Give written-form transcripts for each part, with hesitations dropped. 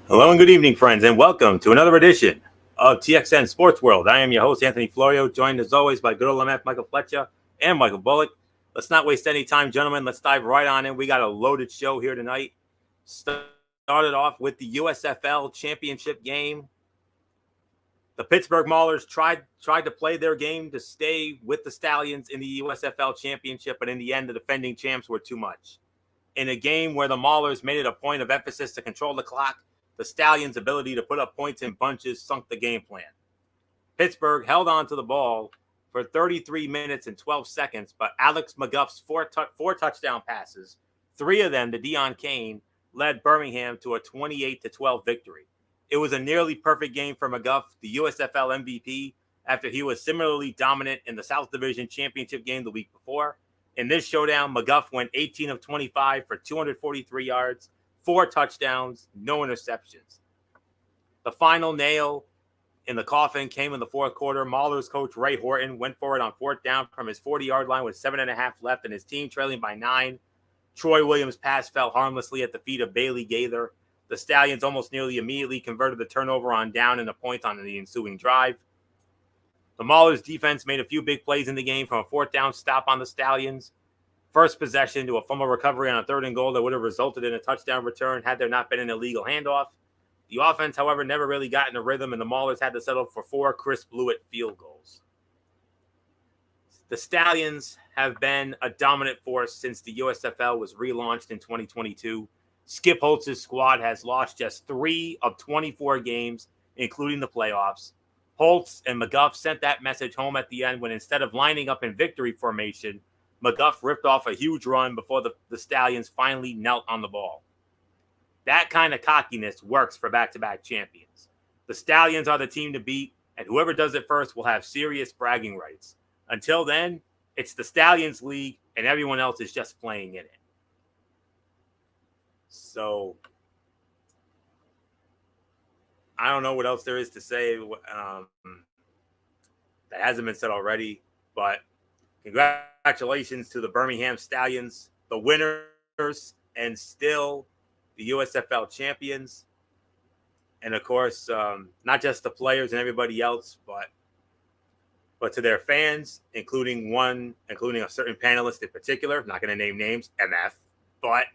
Hello and good evening, friends, and welcome to another edition of TXN Sports World. I am your host, Anthony Florio, joined as always by good old MF Michael Fletcher and Michael Bullock. Let's not waste any time, gentlemen. Let's dive right on in. We got a loaded show here tonight. Started off with the USFL championship game. The Pittsburgh Maulers tried to play their game to stay with the Stallions in the USFL championship, but in the end, the defending champs were too much. In a game where the Maulers made it a point of emphasis to control the clock, the Stallions' ability to put up points in bunches sunk the game plan. Pittsburgh held on to the ball for 33 minutes and 12 seconds, but Alex McGuff's four touchdown passes, three of them to Deion Kane, led Birmingham to a 28-12 victory. It was a nearly perfect game for McGuff, the USFL MVP, after he was similarly dominant in the South Division Championship game the week before. In this showdown, McGuff went 18 of 25 for 243 yards, 4 touchdowns, no interceptions. The final nail in the coffin came in the fourth quarter. Maulers coach Ray Horton went for it on fourth down from his 40-yard line with 7.5 left and his team trailing by 9. Troy Williams' pass fell harmlessly at the feet of Bailey Gaither. The Stallions almost nearly immediately converted the turnover on down and a point on the ensuing drive. The Maulers' defense made a few big plays in the game, from a fourth down stop on the Stallions' first possession to a fumble recovery on a 3rd and goal that would have resulted in a touchdown return had there not been an illegal handoff. The offense, however, never really got in a rhythm, and the Maulers had to settle for 4 Chris Blewett field goals. The Stallions have been a dominant force since the USFL was relaunched in 2022. Skip Holtz's squad has lost just 3 of 24 games, including the playoffs. Holtz and McGuff sent that message home at the end when, instead of lining up in victory formation, McGuff ripped off a huge run before the Stallions finally knelt on the ball. That kind of cockiness works for back-to-back champions. The Stallions are the team to beat, and whoever does it first will have serious bragging rights. Until then, it's the Stallions League, and everyone else is just playing in it. So, I don't know what else there is to say that hasn't been said already, but congratulations to the Birmingham Stallions, the winners and still the USFL champions. And of course, not just the players and everybody else, but to their fans, including a certain panelist in particular. I'm not going to name names, MF, but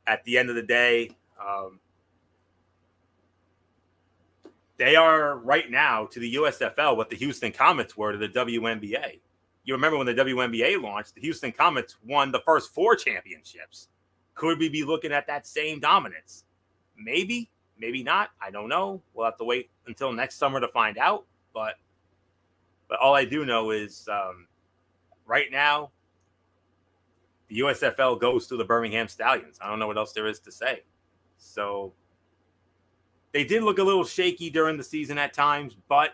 at the end of the day, they are right now to the USFL what the Houston Comets were to the WNBA. You remember when the WNBA launched, the Houston Comets won the first 4 championships. Could we be looking at that same dominance? Maybe, maybe not. I don't know. We'll have to wait until next summer to find out. But all I do know is right now, the USFL goes to the Birmingham Stallions. I don't know what else there is to say. So they did look a little shaky during the season at times, but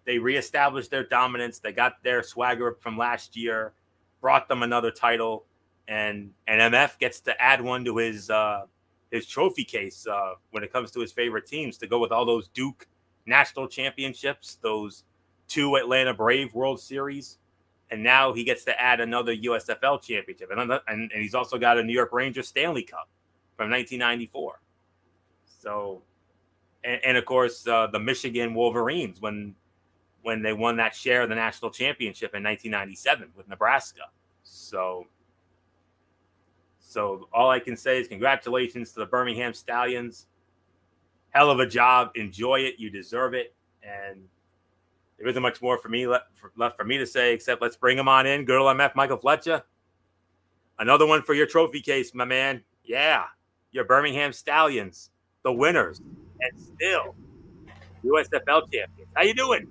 they reestablished their dominance. They got their swagger from last year, brought them another title, and MF gets to add one to his trophy case when it comes to his favorite teams, to go with all those Duke national championships, those 2 Atlanta Brave World Series, and now he gets to add another USFL championship, and he's also got a New York Rangers Stanley Cup from 1994. So, and of course the Michigan Wolverines when they won that share of the national championship in 1997 with Nebraska. So all I can say is congratulations to the Birmingham Stallions. Hell of a job. Enjoy it. You deserve it. And there isn't much more for me left for me to say, except let's bring them on in. Good old MF Michael Fletcher. Another one for your trophy case, my man. Yeah, your Birmingham Stallions, the winners, and still USFL champions. How you doing?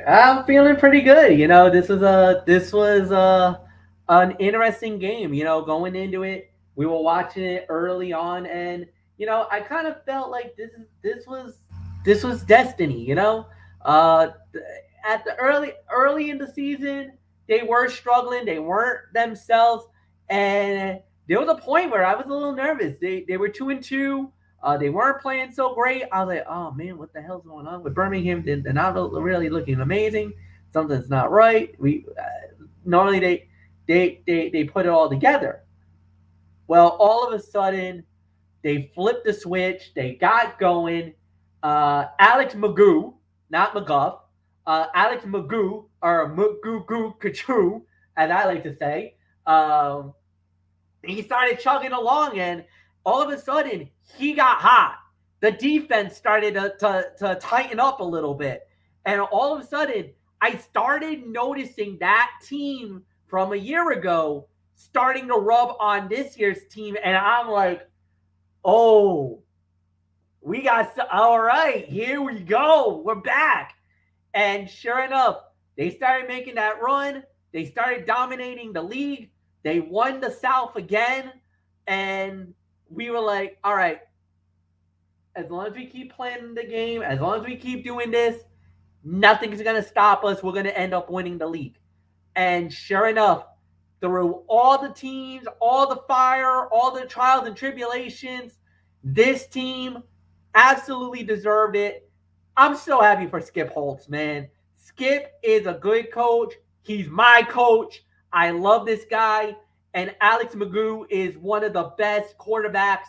I'm feeling pretty good. This was an interesting game. Going into it, we were watching it early on, and I kind of felt like this was destiny. Uh, at the early in the season, they were struggling. They weren't themselves, and there was a point where I was a little nervous. They were 2-2. They weren't playing so great. I was like, oh man, what the hell's going on with Birmingham? They're not really looking amazing. Something's not right. We normally they put it all together. Well, all of a sudden They flipped the switch. They got going. Alex Magoo, not McGuff, Alex Magoo, or Magoo Kachu, as I like to say. Um, he started chugging along, and all of a sudden, he got hot. The defense started to tighten up a little bit. And all of a sudden, I started noticing that team from a year ago starting to rub on this year's team. And I'm like, oh, all right, here we go. We're back. And sure enough, they started making that run. They started dominating the league. They won the South again. And we were like, all right, as long as we keep playing the game, as long as we keep doing this, nothing's going to stop us. We're going to end up winning the league. And sure enough, through all the teams, all the fire, all the trials and tribulations, this team absolutely deserved it. I'm so happy for Skip Holtz, man. Skip is a good coach. He's my coach. I love this guy. And Alex Magoo is one of the best quarterbacks.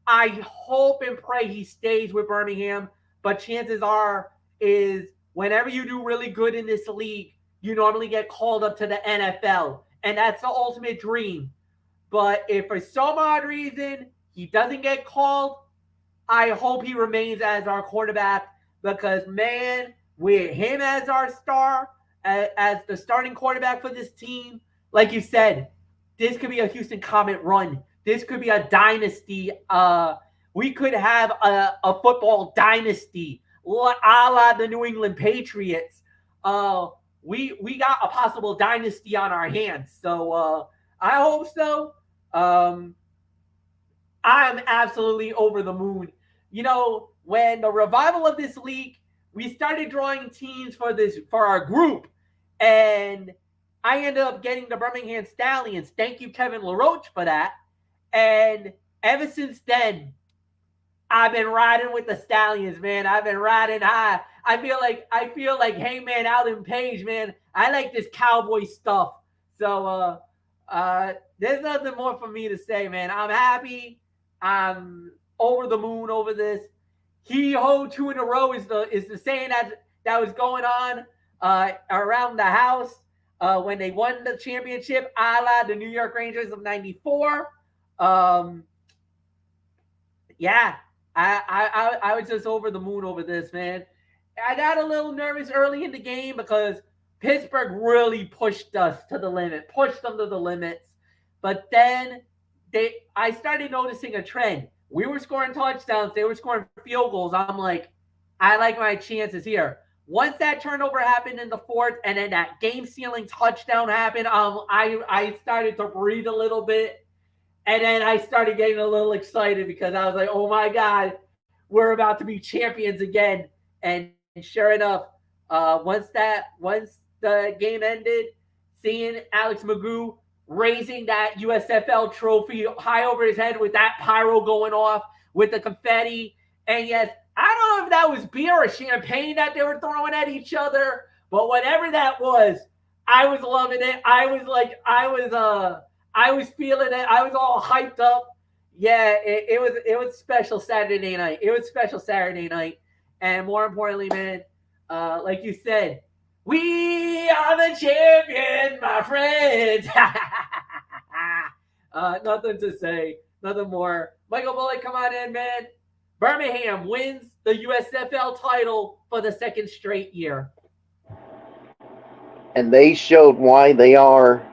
I hope and pray he stays with Birmingham. But chances are is whenever you do really good in this league, you normally get called up to the NFL. And that's the ultimate dream. But if for some odd reason he doesn't get called, I hope he remains as our quarterback because, man, with him as our star, as the starting quarterback for this team, like you said, this could be a Houston Comet run. This could be a dynasty. We could have a football dynasty, a la the New England Patriots. We got a possible dynasty on our hands. So I hope so. I'm absolutely over the moon. You know, when the revival of this league, we started drawing teams for our group, and I ended up getting the Birmingham Stallions. Thank you, Kevin LaRoche, for that. And ever since then, I've been riding with the Stallions, man. I've been riding high. I feel like, hey, man, Alan Page, man. I like this cowboy stuff. So there's nothing more for me to say, man. I'm happy. I'm over the moon over this. He-ho 2 in a row is the saying that was going on around the house when they won the championship, a la the New York Rangers of '94. Yeah, I was just over the moon over this, man. I got a little nervous early in the game because Pittsburgh really pushed us to the limit, pushed them to the limits. But then I started noticing a trend. We were scoring touchdowns. They were scoring field goals. I'm like, I like my chances here. Once that turnover happened in the fourth and then that game-sealing touchdown happened, I started to breathe a little bit. And then I started getting a little excited because I was like, oh, my God, we're about to be champions again. And sure enough, once the game ended, seeing Alex Magoo raising that USFL trophy high over his head with that pyro going off with the confetti. And yes, I don't know if that was beer or champagne that they were throwing at each other, but whatever that was, I was loving it. I was feeling it. I was all hyped up. Yeah, it was special Saturday night. It was special Saturday night. And more importantly, man, like you said, we are the champions, my friends. Nothing to say. Nothing more. Michael Bullock, come on in, man. Birmingham wins the USFL title for the second straight year. And they showed why they are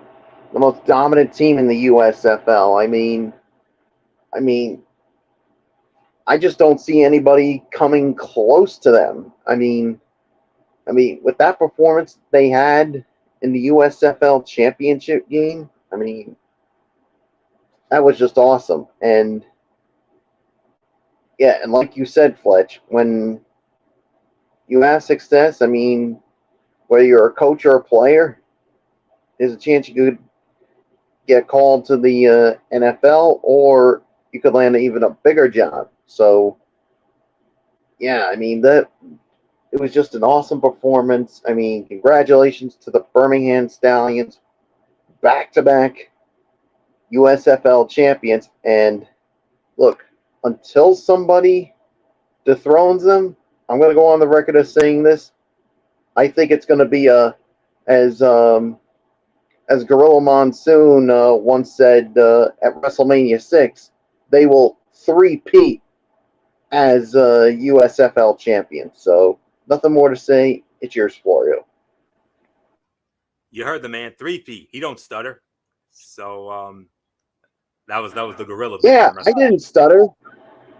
the most dominant team in the USFL. I mean, I just don't see anybody coming close to them. I mean, with that performance they had in the USFL championship game, I mean, that was just awesome. And yeah, and like you said, Fletch, when you have success, I mean, whether you're a coach or a player, there's a chance you could get called to the NFL, or you could land even a bigger job. So, yeah, I mean, it was just an awesome performance. I mean, congratulations to the Birmingham Stallions, back-to-back USFL champions. And look, until somebody dethrones them, I'm going to go on the record as saying this. I think it's going to be as Gorilla Monsoon once said at WrestleMania 6, they will three-peat as USFL champion. So nothing more to say. It's yours, Florio. You heard the man, 3P. He don't stutter. So that was the Gorilla bit. Yeah, I didn't stutter.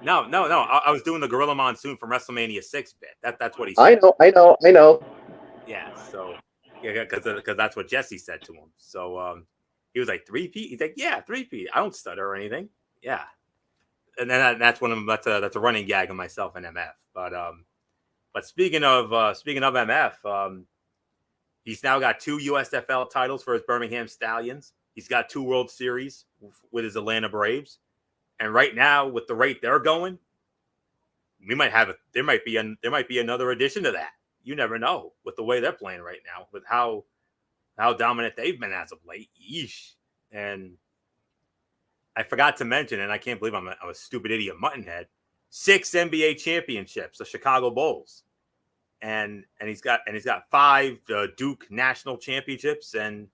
No. I was doing the Gorilla Monsoon from WrestleMania 6 bit. That's what he said. I know. Yeah, so yeah, because that's what Jesse said to him. So he was like 3P. He's like, yeah, 3P. I don't stutter or anything. Yeah, and then that's one of them. That's a running gag of myself and MF. But speaking of MF, he's now got 2 USFL titles for his Birmingham Stallions. He's got 2 World Series with his Atlanta Braves, and right now with the rate they're going, there might be another addition to that. You never know with the way they're playing right now, with how dominant they've been as of late. Yeesh. And I forgot to mention, and I can't believe I'm a stupid idiot muttonhead, 6 NBA championships, the Chicago Bulls. And he's got 5 Duke national championships and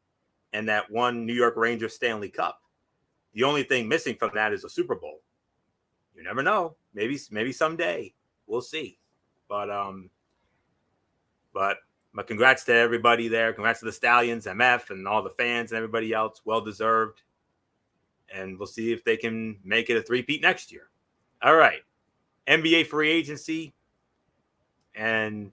that 1 New York Rangers Stanley Cup. The only thing missing from that is a Super Bowl. You never know. Maybe someday. We'll see. But congrats to everybody there. Congrats to the Stallions, MF, and all the fans and everybody else. Well deserved. And we'll see if they can make it a 3-peat next year. All right. NBA free agency. And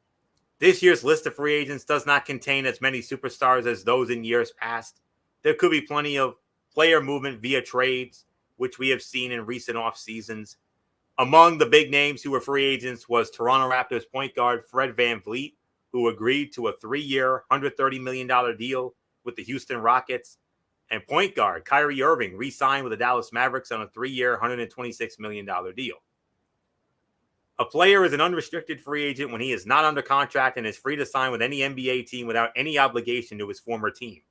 this year's list of free agents does not contain as many superstars as those in years past. There could be plenty of player movement via trades, which we have seen in recent off seasons. Among the big names who were free agents was Toronto Raptors point guard Fred VanVleet, who agreed to a 3-year, $130 million deal with the Houston Rockets, and point guard Kyrie Irving re-signed with the Dallas Mavericks on a 3-year, $126 million deal. A player is an unrestricted free agent when he is not under contract and is free to sign with any NBA team without any obligation to his former team.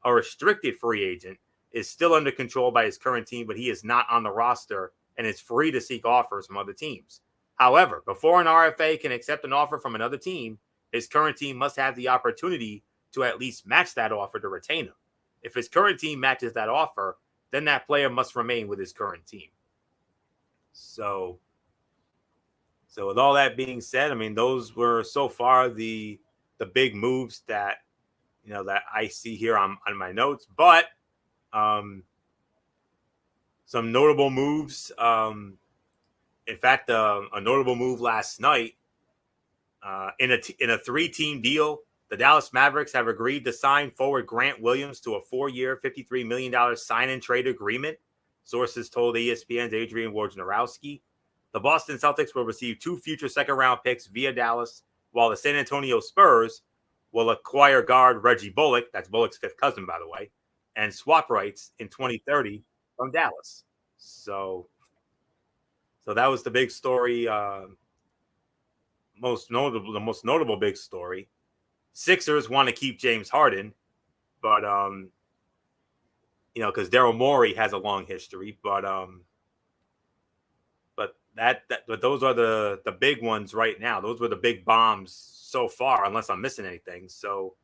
A restricted free agent is still under control by his current team, but he is not on the roster and is free to seek offers from other teams. However, before an RFA can accept an offer from another team, his current team must have the opportunity to at least match that offer to retain him. If his current team matches that offer, then that player must remain with his current team. So with all that being said, I mean, those were so far the big moves that that I see here on my notes. But some notable moves. In fact, a notable move last night in a 3-team deal. The Dallas Mavericks have agreed to sign forward Grant Williams to a 4-year, $53 million sign-and-trade agreement, sources told ESPN's Adrian Wojnarowski. The Boston Celtics will receive 2 future second-round picks via Dallas, while the San Antonio Spurs will acquire guard Reggie Bullock, that's Bullock's 5th cousin, by the way, and swap rights in 2030 from Dallas. So that was the big story, the most notable big story. Sixers want to keep James Harden, but because Daryl Morey has a long history, but those are the big ones right now. Those were the big bombs so far, unless I'm missing anything. So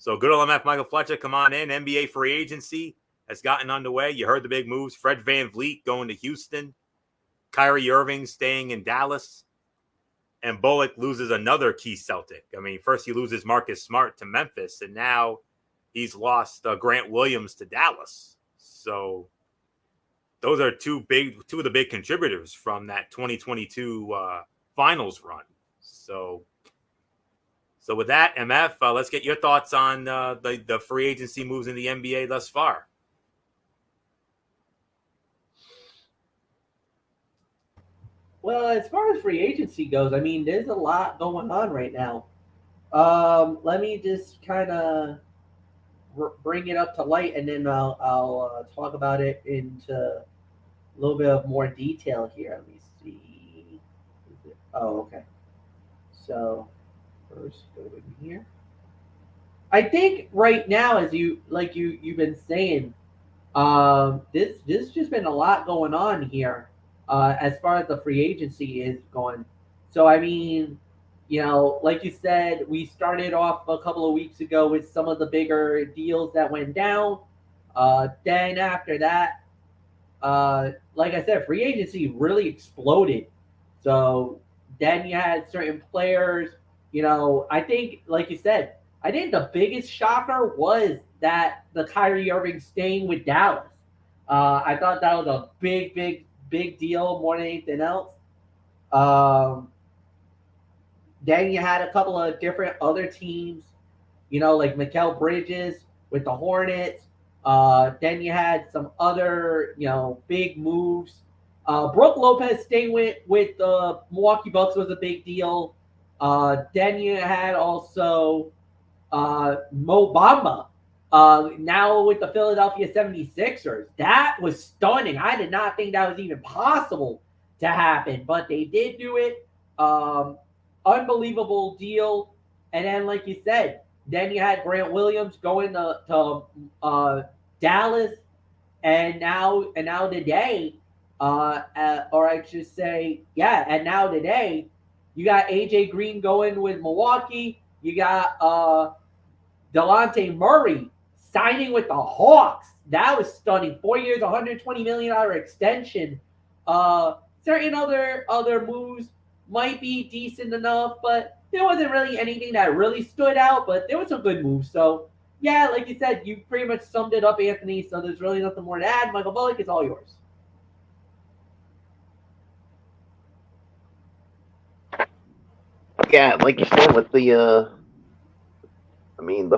good old MF Michael Fletcher, come on in. NBA free agency has gotten underway. You heard the big moves. Fred VanVleet going to Houston. Kyrie Irving staying in Dallas. And Bullock loses another key Celtic. I mean, first he loses Marcus Smart to Memphis, and now he's lost Grant Williams to Dallas. So those are two of the big contributors from that 2022 finals run. So with that, MF, let's get your thoughts on the free agency moves in the NBA thus far. Well, as far as free agency goes, I mean, there's a lot going on right now. Let me just kind of bring it up to light, and then I'll talk about it into a little bit of more detail here. Let me see. Oh, okay. So first, go in here. I think right now, as you've been saying, this just been a lot going on here. as far as the free agency is going. So I mean, like you said, we started off a couple of weeks ago with some of the bigger deals that went down. Then after that, like I said, free agency really exploded. So then you had certain players. I think, like you said, I think the biggest shocker was that the Kyrie Irving staying with Dallas. I thought that was a big, big, big deal more than anything else. Um, then you had a couple of different other teams, like Mikal Bridges with the Hornets. Then you had some other, big moves. Brooke Lopez staying with the Milwaukee Bucks was a big deal. Then you had also Mo Bamba. Now with the Philadelphia 76ers. That was stunning. I did not think that was even possible to happen, but they did do it. Unbelievable deal. And then, like you said, then you had Grant Williams going to Dallas, and now today, or I should say, yeah, and now today, you got AJ Green going with Milwaukee. You got Delonte Murray signing with the Hawks. That was stunning. 4 years, $120 million extension. Certain other moves might be decent enough, but there wasn't really anything that really stood out. But there was some good moves. So yeah, like you said, you pretty much summed it up, Anthony. So there's really nothing more to add. Michael Bullock, it's all yours. Yeah, like you said, with the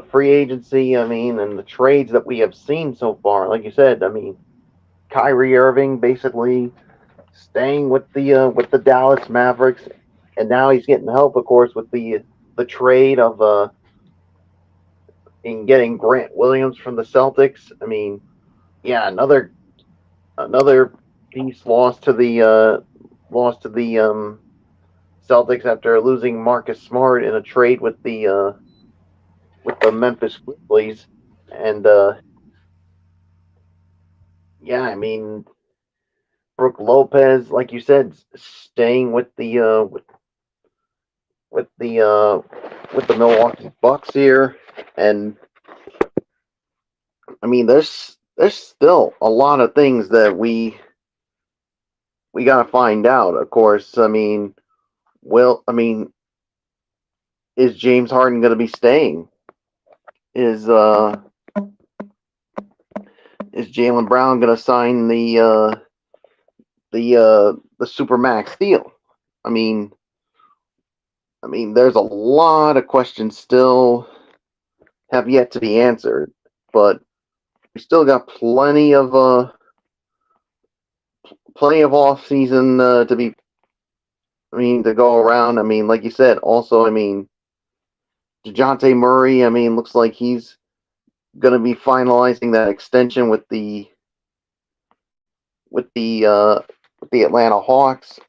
free agency, and the trades that we have seen so far, like you said, Kyrie Irving basically staying with the Dallas Mavericks, and now he's getting help, of course, with the trade of in getting Grant Williams from the Celtics. Yeah, another piece lost to the Celtics after losing Marcus Smart in a trade with the Memphis Grizzlies, and yeah, Brooke Lopez, like you said, staying with the uh, with the Milwaukee Bucks here, and there's still a lot of things that we gotta find out. Of course, well, is James Harden gonna be staying? Is uh is Jalen Brown gonna sign the supermax deal? I mean, there's a lot of questions still have yet to be answered, but we still got plenty of off season to be. To go around. Like you said, also, Dejounte Murray. Looks like he's going to be finalizing that extension with the with the Atlanta Hawks.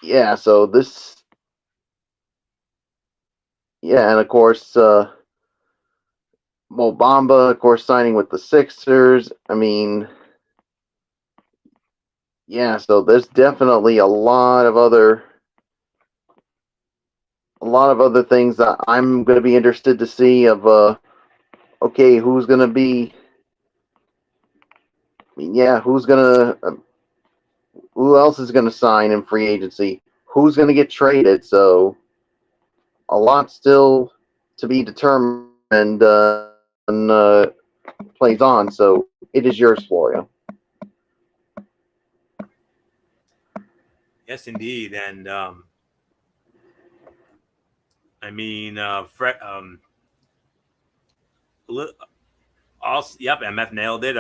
Yeah. So this, yeah, and of course, Mo Bamba, of course, signing with the Sixers. Yeah. So there's definitely a lot of other things that I'm going to be interested to see. Okay, who's going to be. Yeah, who else is going to sign in free agency? Who's going to get traded? So a lot still to be determined and plays on. So it is yours, Florio. Yes, indeed. And also, yep, MF nailed it.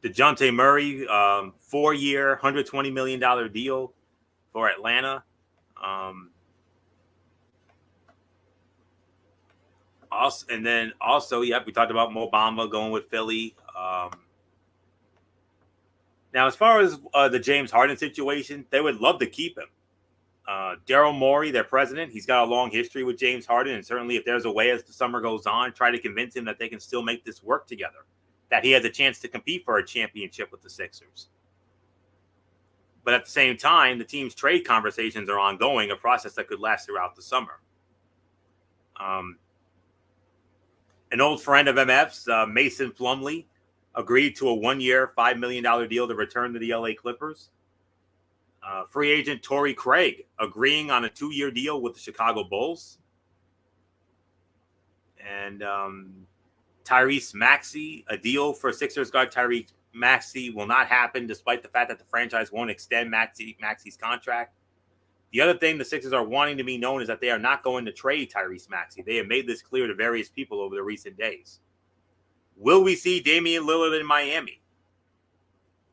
DeJounte Murray, 4-year, $120 million deal for Atlanta. Also, yep, we talked about Mo Bamba going with Philly. Now, as far as the James Harden situation, they would love to keep him. Daryl Morey, their president, he's got a long history with James Harden, and certainly if there's a way as the summer goes on, try to convince him that they can still make this work together. that he has a chance to compete for a championship with the Sixers. But at the same time, the team's trade conversations are ongoing, a process that could last throughout the summer. An old friend of MF's, Mason Plumlee, agreed to a 1-year, $5 million deal to return to the LA Clippers. Free agent Torrey Craig agreeing on a 2-year deal with the Chicago Bulls. And Tyrese Maxey, a deal for Sixers guard Tyrese Maxey will not happen despite the fact that the franchise won't extend Maxey's contract. The other thing the Sixers are wanting to be known is that they are not going to trade Tyrese Maxey. They have made this clear to various people over the recent days. Will we see Damian Lillard in Miami?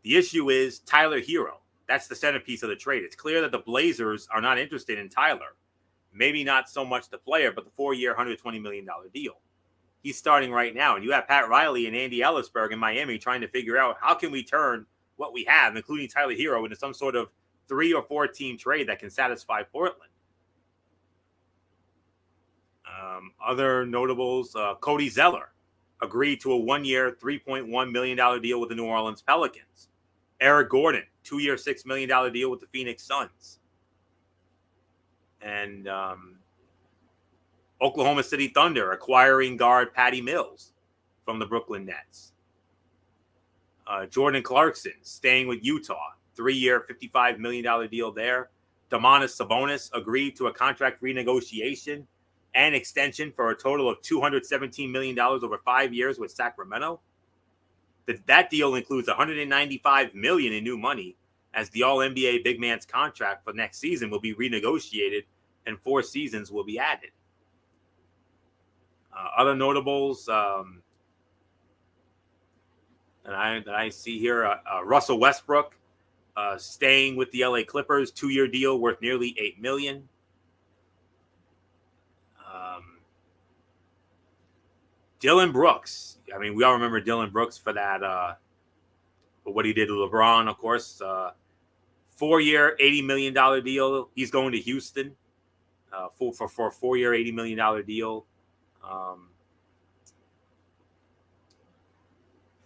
The issue is Tyler Hero. That's the centerpiece of the trade. It's clear that the Blazers are not interested in Tyler. Maybe not so much the player, but the 4-year, $120 million deal. He's starting right now. And you have Pat Riley and Andy Ellisberg in Miami trying to figure out how can we turn what we have, including Tyler Hero, into some sort of 3 or 4 team trade that can satisfy Portland. Other notables, Cody Zeller agreed to a 1-year, $3.1 million deal with the New Orleans Pelicans. Eric Gordon, 2-year, $6 million deal with the Phoenix Suns. And Oklahoma City Thunder acquiring guard Patty Mills from the Brooklyn Nets. Jordan Clarkson staying with Utah, 3-year, $55 million deal there. Domantas Sabonis agreed to a contract renegotiation and extension for a total of $217 million over 5 years with Sacramento. That deal includes $195 million in new money, as the All-NBA big man's contract for next season will be renegotiated and 4 seasons will be added. Other notables that I see here, Russell Westbrook staying with the LA Clippers, 2-year deal worth nearly $8 million. Dylan Brooks. I mean, we all remember Dylan Brooks for that, for what he did to LeBron, of course. 4-year, $80 million deal. He's going to Houston for a 4-year, $80 million deal.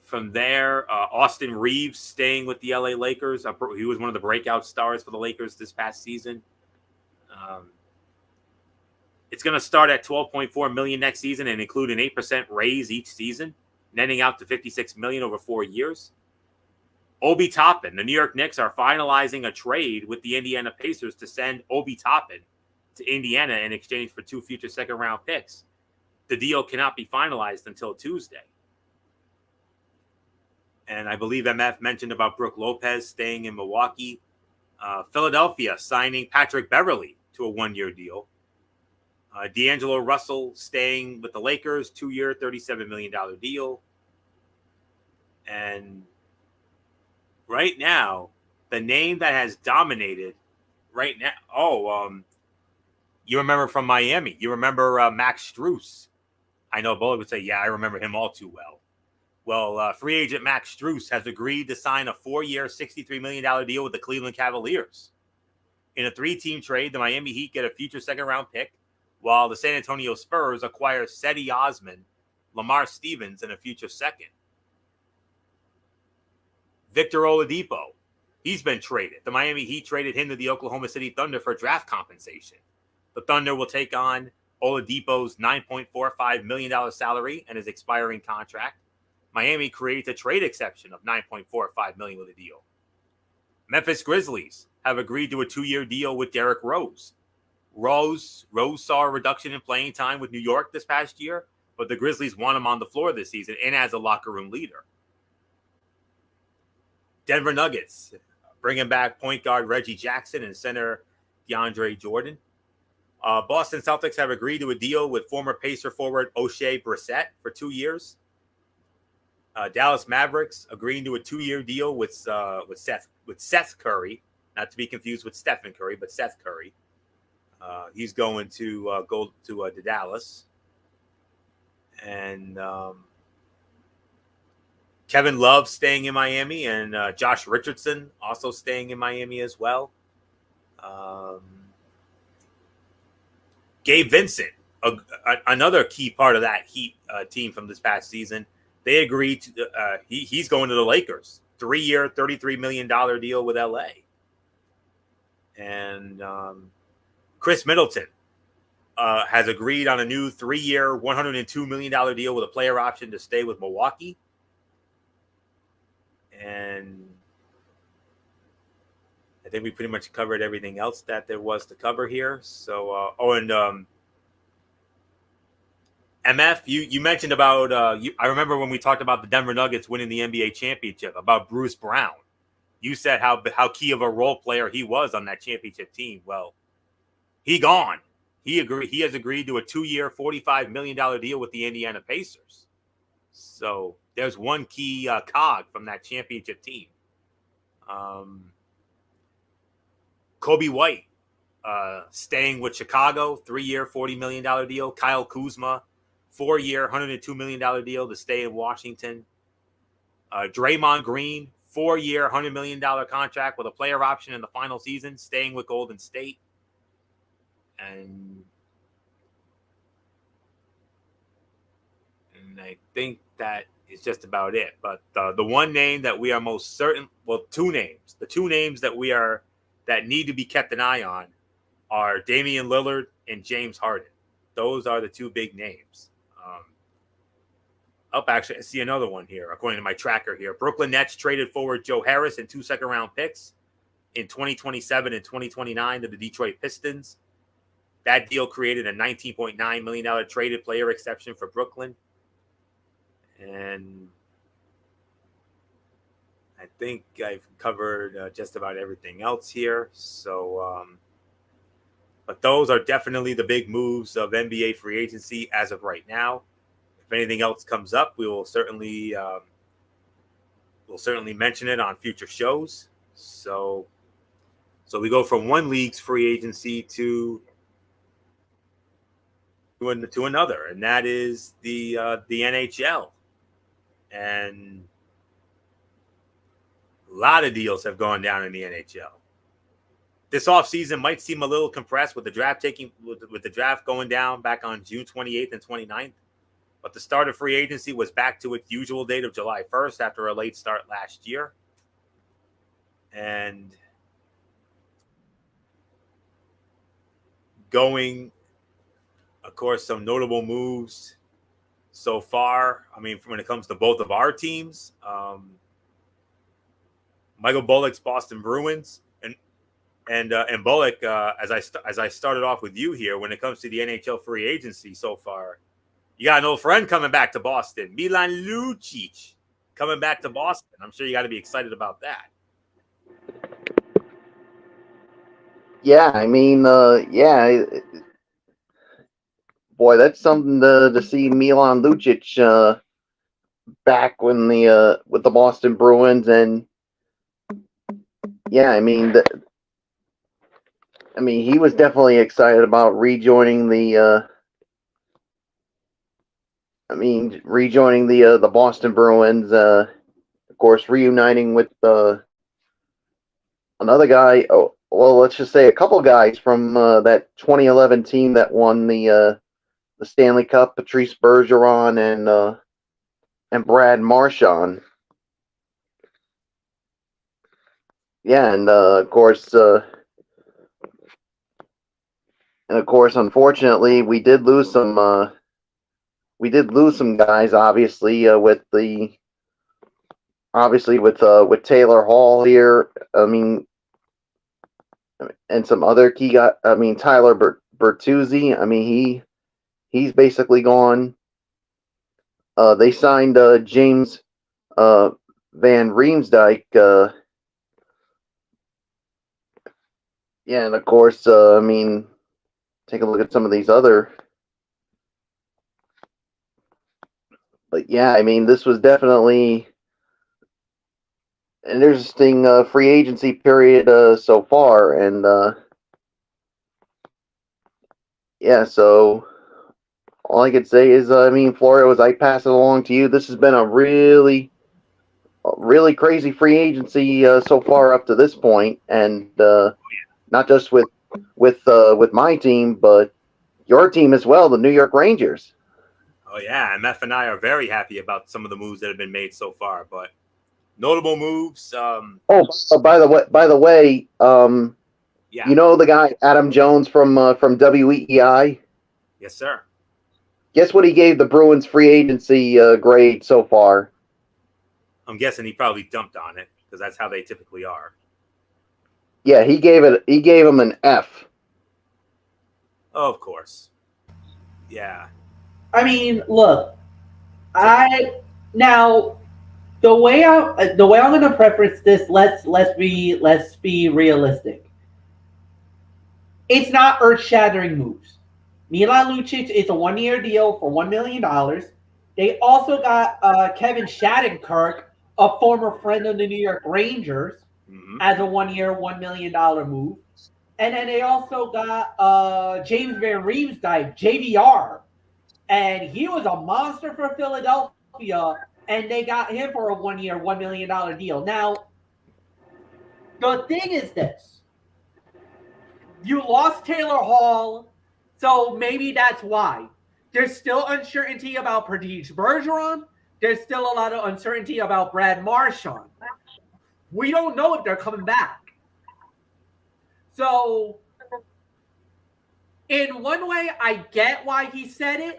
From there, Austin Reeves staying with the LA Lakers. He was one of the breakout stars for the Lakers this past season. It's going to start at $12.4 million next season and include an 8% raise each season, netting out to $56 million over 4 years. Obi Toppin. The New York Knicks are finalizing a trade with the Indiana Pacers to send Obi Toppin to Indiana in exchange for 2 future second-round picks. The deal cannot be finalized until Tuesday. And I believe MF mentioned about Brook Lopez staying in Milwaukee. Philadelphia signing Patrick Beverley to a 1-year deal. D'Angelo Russell staying with the Lakers, 2-year, $37 million deal. And right now, the name that has dominated right now, you remember from Miami. You remember Max Strus. I know Bullock would say, yeah, I remember him all too well. Well, free agent Max Strus has agreed to sign a 4-year, $63 million deal with the Cleveland Cavaliers. In a 3-team trade, the Miami Heat get a future second-round pick, while the San Antonio Spurs acquire Cedi Osman, Lamar Stevens, and a future second. Victor Oladipo, he's been traded. The Miami Heat traded him to the Oklahoma City Thunder for draft compensation. The Thunder will take on Oladipo's $9.45 million salary and his expiring contract. Miami creates a trade exception of $9.45 million with a deal. Memphis Grizzlies have agreed to a 2-year deal with Derrick Rose. Rose saw a reduction in playing time with New York this past year, but the Grizzlies want him on the floor this season and as a locker room leader. Denver Nuggets bringing back point guard Reggie Jackson and center DeAndre Jordan. Boston Celtics have agreed to a deal with former Pacer forward O'Shea Brissett for 2 years. Dallas Mavericks agreeing to a 2-year deal with Seth Curry, not to be confused with Stephen Curry, but Seth Curry. He's going to go to Dallas. And Kevin Love staying in Miami, and Josh Richardson also staying in Miami as well. Gabe Vincent, another key part of that Heat team from this past season. they agreed to he's going to the Lakers. 3-year, $33 million deal with LA. And Chris Middleton has agreed on a new 3-year, $102 million deal with a player option to stay with Milwaukee. And I think we pretty much covered everything else that there was to cover here. So, MF, you mentioned about, I remember when we talked about the Denver Nuggets winning the NBA championship, about Bruce Brown. You said how key of a role player he was on that championship team. Well, he gone. He has agreed to a 2-year, $45 million deal with the Indiana Pacers. So there's one key cog from that championship team. Kobe White staying with Chicago, 3-year, $40 million deal. Kyle Kuzma, 4-year, $102 million deal to stay in Washington. Draymond Green, 4-year, $100 million contract with a player option in the final season, staying with Golden State. And I think that is just about it. But the one name that we are most certain, well, two names. The two names that need to be kept an eye on are Damian Lillard and James Harden. Those are the two big names. Actually, I see another one here, according to my tracker here. Brooklyn Nets traded forward Joe Harris and 2 second-round picks in 2027 and 2029 to the Detroit Pistons. That deal created a $19.9 million traded player exception for Brooklyn. And I think I've covered just about everything else here. So, but those are definitely the big moves of NBA free agency as of right now. If anything else comes up, we will certainly mention it on future shows. So we go from one league's free agency to another, and that is the NHL. And a lot of deals have gone down in the NHL. This offseason might seem a little compressed with the draft going down back on June 28th and 29th. But the start of free agency was back to its usual date of July 1st after a late start last year. And going, of course, some notable moves so far. I mean, when it comes to both of our teams, Michael Bullock's Boston Bruins, and Bullock, as I started off with you here, when it comes to the NHL free agency so far, you got an old friend coming back to Boston, Milan Lucic, coming back to Boston. I'm sure you got to be excited about that. Yeah, I mean, boy, that's something to see Milan Lucic back when with the Boston Bruins, and yeah, I mean, he was definitely excited about rejoining the Boston Bruins. Of course, reuniting with another guy. Oh, well, let's just say a couple guys from that 2011 team that won the Stanley Cup: Patrice Bergeron and Brad Marchand. Yeah, and of course, unfortunately, we did lose some guys. Obviously, with Taylor Hall here. I mean, and some other key guys. I mean, Tyler Bertuzzi. I mean, he's basically gone. They signed James Van Riemsdyk. Yeah, and of course, I mean, take a look at some of these other. But yeah, I mean, this was definitely an interesting free agency period so far, and yeah. So all I could say is, I mean, Florio, as I pass it along to you, this has been a really crazy free agency so far up to this point, and not just with my team, but your team as well, the New York Rangers. Oh yeah, MF and I are very happy about some of the moves that have been made so far. But notable moves. By the way, Yeah. you know the guy Adam Jones from WEEI? Yes, sir. Guess what he gave the Bruins free agency grade so far? I'm guessing he probably dumped on it because that's how they typically are. Yeah, he gave him an F. Oh, of course. Yeah. I mean, look, now the way I'm going to preface this. Let's be realistic. It's not earth-shattering moves. Milan Lucic is a 1-year deal for $1 million. They also got Kevin Shattenkirk, a former friend of the New York Rangers, as a 1-year, $1 million move. And then they also got James Van Riemsdyk, JVR. And he was a monster for Philadelphia. And they got him for a 1-year, $1 million deal. Now, the thing is this. You lost Taylor Hall, so maybe that's why. There's still uncertainty about Pradesh Bergeron. There's still a lot of uncertainty about Brad Marchand. We don't know if they're coming back. So, in one way, I get why he said it,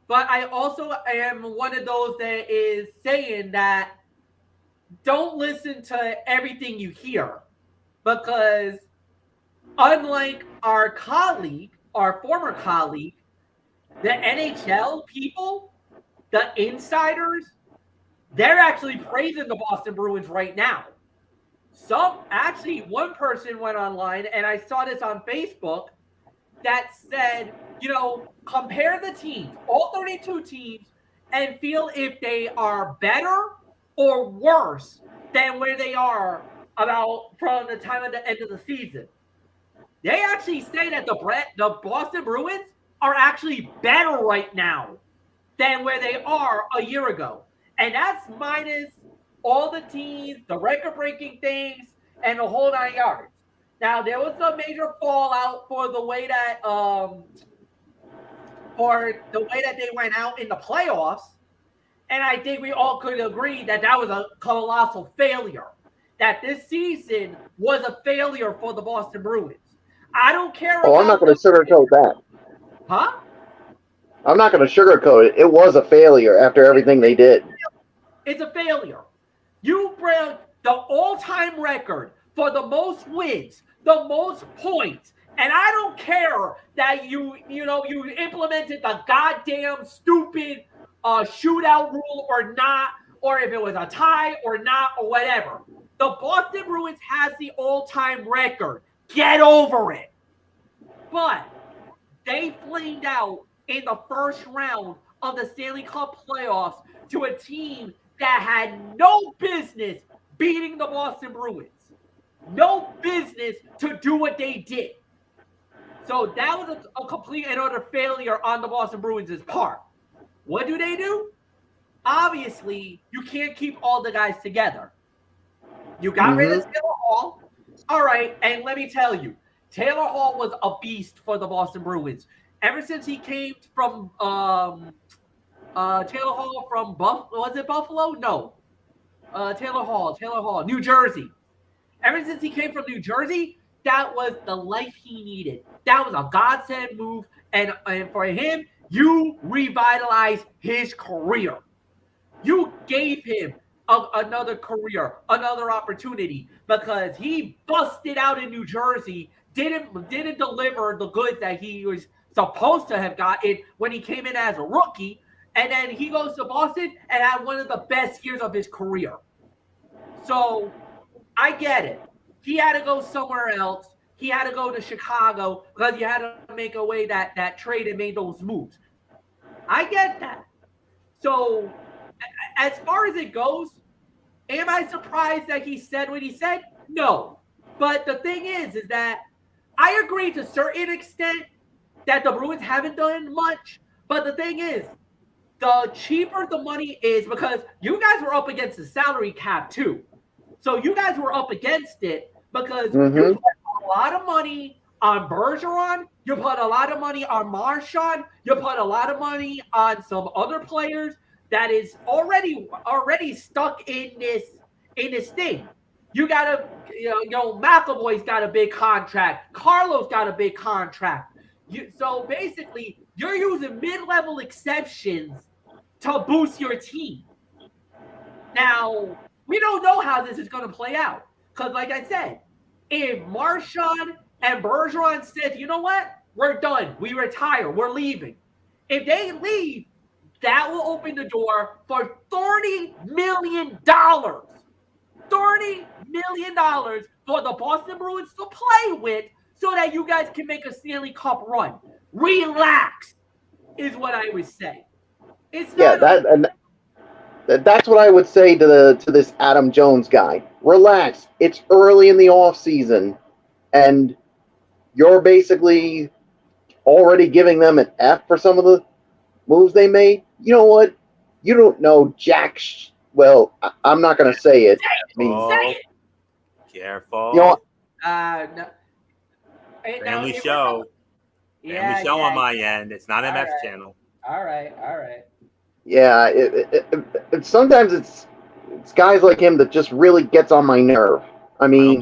but I also am one of those that is saying that don't listen to everything you hear, because unlike our former colleague, the NHL people, the insiders, they're actually praising the Boston Bruins right now. One person went online, and I saw this on Facebook, that said, compare the teams, all 32 teams, and feel if they are better or worse than where they are from the time of the end of the season. They actually say that the Boston Bruins are actually better right now than where they are a year ago. And that's minus all the teams, the record-breaking things, and the whole 9 yards. Now, there was a major fallout for the way that they went out in the playoffs, and I think we all could agree that was a colossal failure. That this season was a failure for the Boston Bruins. I don't care. Oh, I'm not going to sugarcoat that. Huh? I'm not going to sugarcoat it. It was a failure after everything they did. It's a failure. You broke the all-time record for the most wins, the most points, and I don't care that you implemented the goddamn stupid shootout rule or not, or if it was a tie or not or whatever. The Boston Bruins has the all-time record. Get over it. But they flamed out in the first round of the Stanley Cup playoffs to a team that had no business beating the Boston Bruins. No business to do what they did. So that was a complete and utter failure on the Boston Bruins' part. What do? Obviously, you can't keep all the guys together. You got rid of Taylor Hall. All right, and let me tell you, Taylor Hall was a beast for the Boston Bruins. Ever since he came from Taylor Hall from Buffalo? No. Taylor Hall, New Jersey. Ever since he came from New Jersey, that was the life he needed. That was a godsend move, and for him, you revitalized his career. You gave him another career, another opportunity, because he busted out in New Jersey, didn't deliver the goods that he was supposed to have gotten when he came in as a rookie, and then he goes to Boston and had one of the best years of his career. So I get it. He had to go somewhere else. He had to go to Chicago because you had to make away that trade and made those moves. I get that. So as far as it goes, am I surprised that he said what he said? No. But the thing is that I agree to a certain extent that the Bruins haven't done much. But the thing is, the cheaper the money is, because you guys were up against the salary cap too. So you guys were up against it because you put a lot of money on Bergeron. You put a lot of money on Marchand. You put a lot of money on some other players that is already stuck in this thing. You gotta, McAvoy's got a big contract. Carlos got a big contract. So basically, you're using mid-level exceptions to boost your team. Now, we don't know how this is going to play out. Because, like I said, if Marchand and Bergeron said, you know what? We're done. We retire. We're leaving. If they leave, that will open the door for $30 million. $30 million for the Boston Bruins to play with so that you guys can make a Stanley Cup run. Relax is what I would say. It's not that's what I would say to this Adam Jones guy. Relax. It's early in the off season, and you're basically already giving them an F for some of the moves they made. You know what? You don't know jack. Well, I'm not going to say it. Say it. Careful. You know, no. Family show. Family show on my end. It's not MF channel. All right. Yeah, sometimes it's guys like him that just really gets on my nerve. I mean,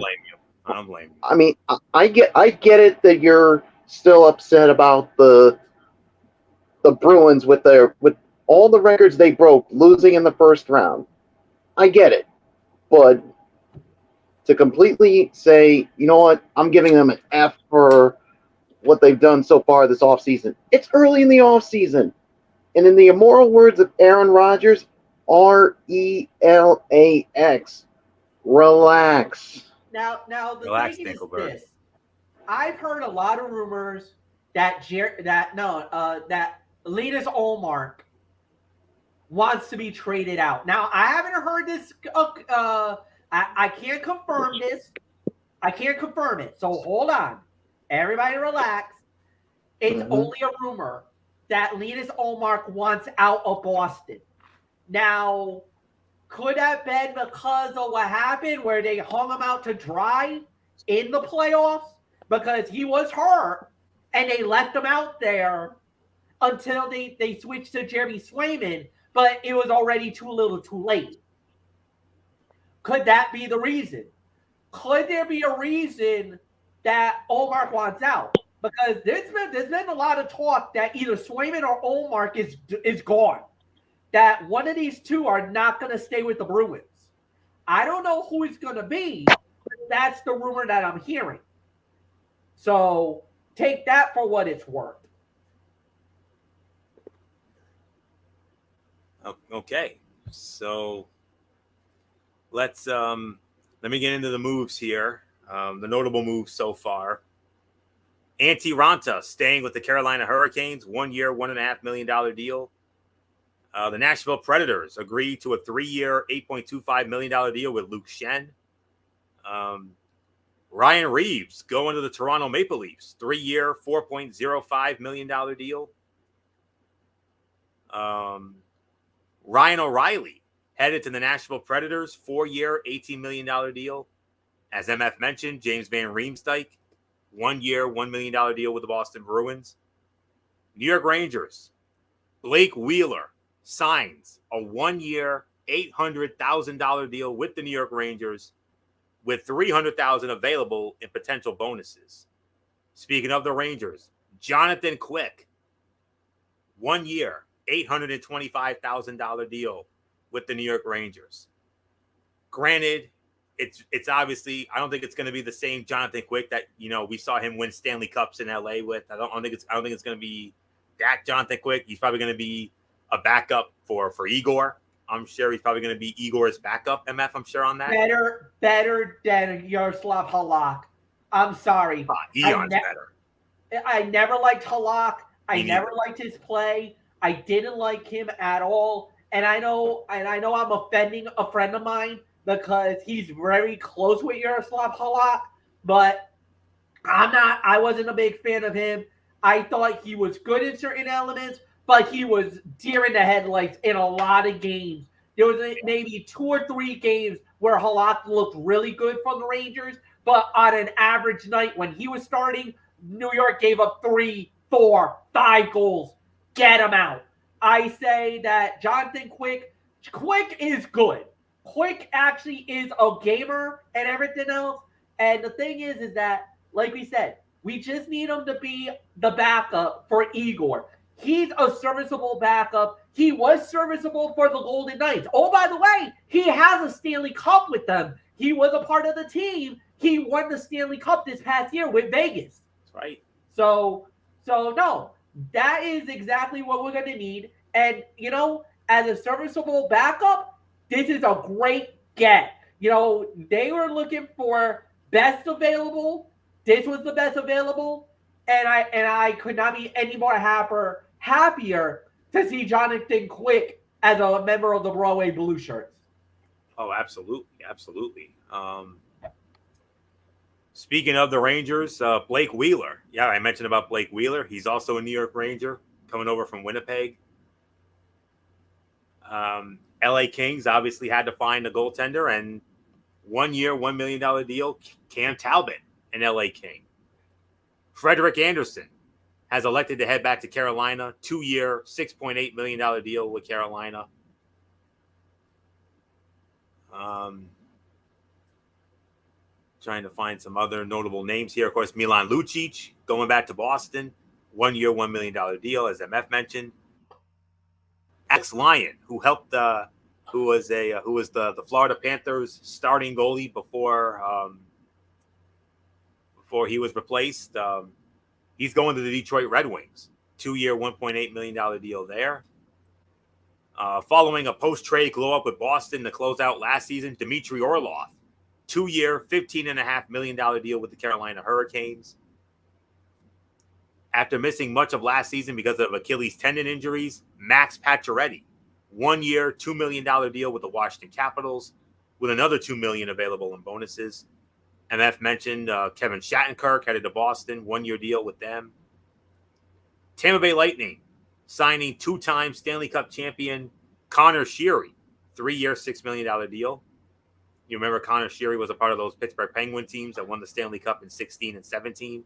I don't blame you. I mean, I get it that you're still upset about the Bruins with all the records they broke, losing in the first round. I get it, but to completely say, you know what, I'm giving them an F for what they've done so far this offseason. It's early in the offseason. And in the immortal words of Aaron Rodgers, RELAX. Relax. Now the thing is this. I've heard a lot of rumors that Linus Ullmark wants to be traded out. Now, I haven't heard this. I can't confirm this. I can't confirm it. So hold on. Everybody relax. It's only a rumor that Linus Ullmark wants out of Boston. Now, could that been because of what happened where they hung him out to dry in the playoffs? Because he was hurt and they left him out there until they switched to Jeremy Swayman, but it was already too little too late. Could that be the reason? Could there be a reason that Ullmark wants out? Because there's been a lot of talk that either Swayman or Ullmark is gone. That one of these two are not going to stay with the Bruins. I don't know who it's going to be, but that's the rumor that I'm hearing. So take that for what it's worth. Okay, so let me get into the moves here. The notable moves so far. Antti Ranta staying with the Carolina Hurricanes, 1 year, $1.5 million deal. The Nashville Predators agreed to a 3-year, $8.25 million deal with Luke Schenn. Ryan Reeves going to the Toronto Maple Leafs, 3-year, $4.05 million deal. Ryan O'Reilly headed to the Nashville Predators, 4-year, $18 million deal. As MF mentioned, James Van Riemsdyk, 1 year, $1 million deal with the Boston Bruins. New York Rangers, Blake Wheeler signs a 1 year, $800,000 deal with the New York Rangers with $300,000 available in potential bonuses. Speaking of the Rangers, Jonathan Quick, 1 year, $825,000 deal with the New York Rangers. Granted, it's obviously, I don't think it's going to be the same Jonathan Quick that, we saw him win Stanley Cups in LA with. I don't think it's going to be that Jonathan Quick. He's probably going to be a backup for Igor. I'm sure he's probably going to be Igor's backup, MF, I'm sure on that. Better than Yaroslav Halak. I'm sorry. Eon's better. I never liked Halak. I never liked his play. I didn't like him at all. And I know I'm offending a friend of mine because he's very close with Yaroslav Halak, but I wasn't a big fan of him. I thought he was good in certain elements, but he was deer in the headlights in a lot of games. There was maybe 2 or 3 games where Halak looked really good from the Rangers, but on an average night when he was starting, New York gave up 3, 4, 5 goals. Get him out. I say that Jonathan Quick is good. Quick actually is a gamer and everything else. And the thing is that, like we said, we just need him to be the backup for Igor. He's a serviceable backup. He was serviceable for the Golden Knights. Oh, by the way, he has a Stanley Cup with them. He was a part of the team. He won the Stanley Cup this past year with Vegas. That's right. So no, that is exactly what we're going to need. And, as a serviceable backup, this is a great get. They were looking for best available. This was the best available. And I could not be any more happier to see Jonathan Quick as a member of the Broadway Blue Shirts. Oh, absolutely. Absolutely. Speaking of the Rangers, Blake Wheeler. Yeah, I mentioned about Blake Wheeler. He's also a New York Ranger coming over from Winnipeg. LA Kings obviously had to find a goaltender, and 1 year, $1 million deal, Cam Talbot, an LA King. Frederick Anderson has elected to head back to Carolina, 2 year, $6.8 million deal with Carolina. Trying to find some other notable names here. Of course, Milan Lucic going back to Boston, 1 year, $1 million deal, as MF mentioned. Alex Lyon, who helped, who was the Florida Panthers starting goalie before he was replaced. He's going to the Detroit Red Wings, 2 year, $1.8 million deal there. Following a post-trade glow-up with Boston to close out last season, Dmitry Orlov, 2 year, $15.5 million deal with the Carolina Hurricanes. After missing much of last season because of Achilles tendon injuries, Max Pacioretty, 1 year, $2 million deal with the Washington Capitals, with another $2 million available in bonuses. MF mentioned Kevin Shattenkirk headed to Boston, 1 year deal with them. Tampa Bay Lightning signing two-time Stanley Cup champion Connor Sheary, 3 year, $6 million deal. You remember Connor Sheary was a part of those Pittsburgh Penguin teams that won the Stanley Cup in 16 and 17.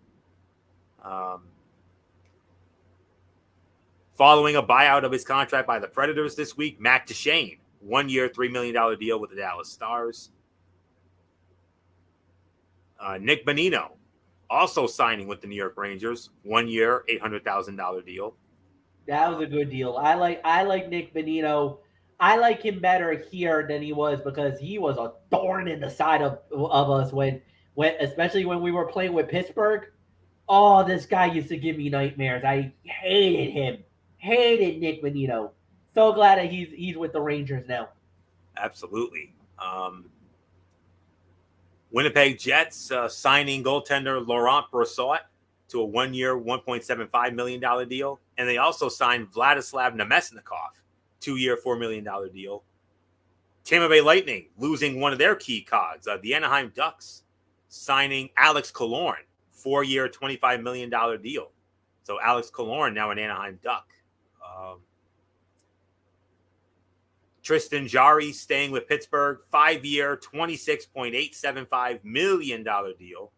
Following a buyout of his contract by the Predators this week, Matt Duchene, 1 year, $3 million deal with the Dallas Stars. Nick Bonino, also signing with the New York Rangers, 1 year, $800,000 deal. That was a good deal. I like Nick Bonino. I like him better here than he was because he was a thorn in the side of us when especially when we were playing with Pittsburgh. Oh, this guy used to give me nightmares. I hated him. Hated Nick Bonino. So glad that he's with the Rangers now. Absolutely. Winnipeg Jets signing goaltender Laurent Brossoit to a 1 year, $1.75 million deal. And they also signed Vladislav Nemesnikov, 2 year, $4 million deal. Tampa Bay Lightning losing one of their key cogs. The Anaheim Ducks signing Alex Killorn, 4 year, $25 million deal. So Alex Killorn now an Anaheim Duck. Tristan Jarry staying with Pittsburgh, 5 year, $26.875 million deal.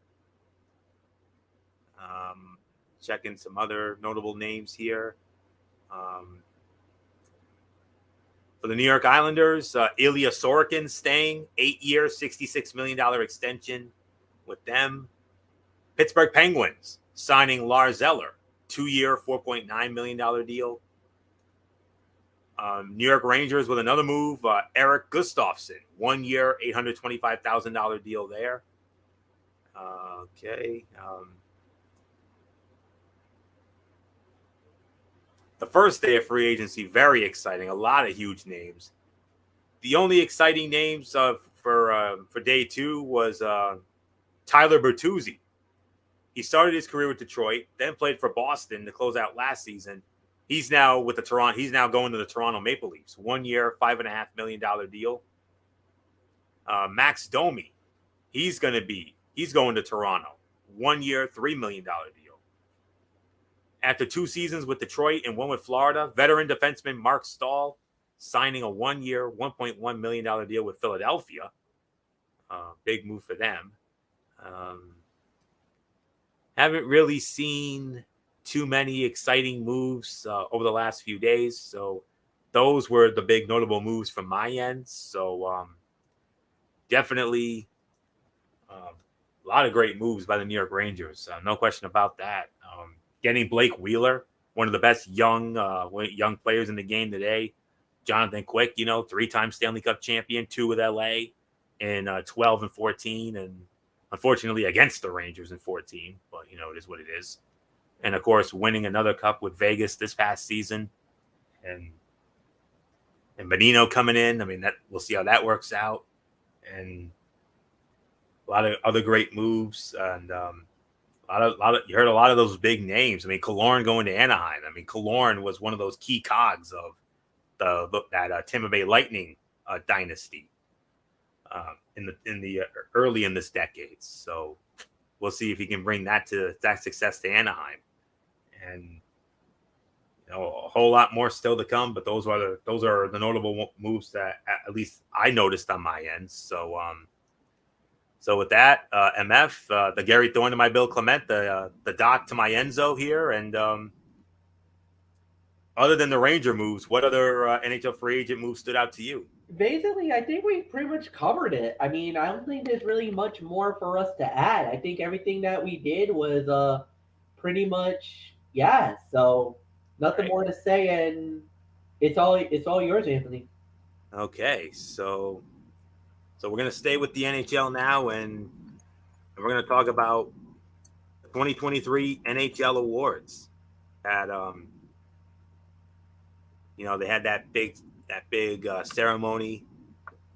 Checking some other notable names here. For the New York Islanders, Ilya Sorokin staying, 8 year, $66 million extension with them. Pittsburgh Penguins signing Lars Eller, 2 year, $4.9 million deal. New York Rangers with another move, Eric Gustafsson, 1 year, $825,000 deal there. Okay. The first day of free agency, very exciting. A lot of huge names. The only exciting names for day two was Tyler Bertuzzi. He started his career with Detroit, then played for Boston to close out last season. He's now with the Toronto. He's now going to the Toronto Maple Leafs. 1 year, $5.5 million deal. Max Domi, he's going to Toronto. 1 year, $3 million deal. After 2 seasons with Detroit and one with Florida, veteran defenseman Mark Stahl signing a 1 year, $1.1 million deal with Philadelphia. Big move for them. Haven't really seen too many exciting moves over the last few days. So those were the big notable moves from my end. So definitely a lot of great moves by the New York Rangers. No question about that. Getting Blake Wheeler, one of the best young players in the game today. Jonathan Quick, 3-time Stanley Cup champion, 2 with LA in 12 and 14, and unfortunately against the Rangers in 14. But it is what it is. And of course, winning another cup with Vegas this past season, and Bonino coming in. I mean, that we'll see how that works out, and a lot of other great moves, and a lot of you heard a lot of those big names. I mean, Killorn going to Anaheim. I mean, Killorn was one of those key cogs of that Tampa Bay Lightning dynasty in the early in this decade. So we'll see if he can bring that success to Anaheim, and a whole lot more still to come. But those are the notable moves that at least I noticed on my end. So with that, MF, the Gary Thorne to my Bill Clement, the Doc to my Enzo here, and other than the Ranger moves, what other NHL free agent moves stood out to you? Basically, I think we pretty much covered it. I mean, I don't think there's really much more for us to add. I think everything that we did was pretty much So nothing Right. more to say, and it's all yours, Anthony. Okay, so we're gonna stay with the NHL now, and we're gonna talk about the 2023 NHL awards. At they had that big ceremony,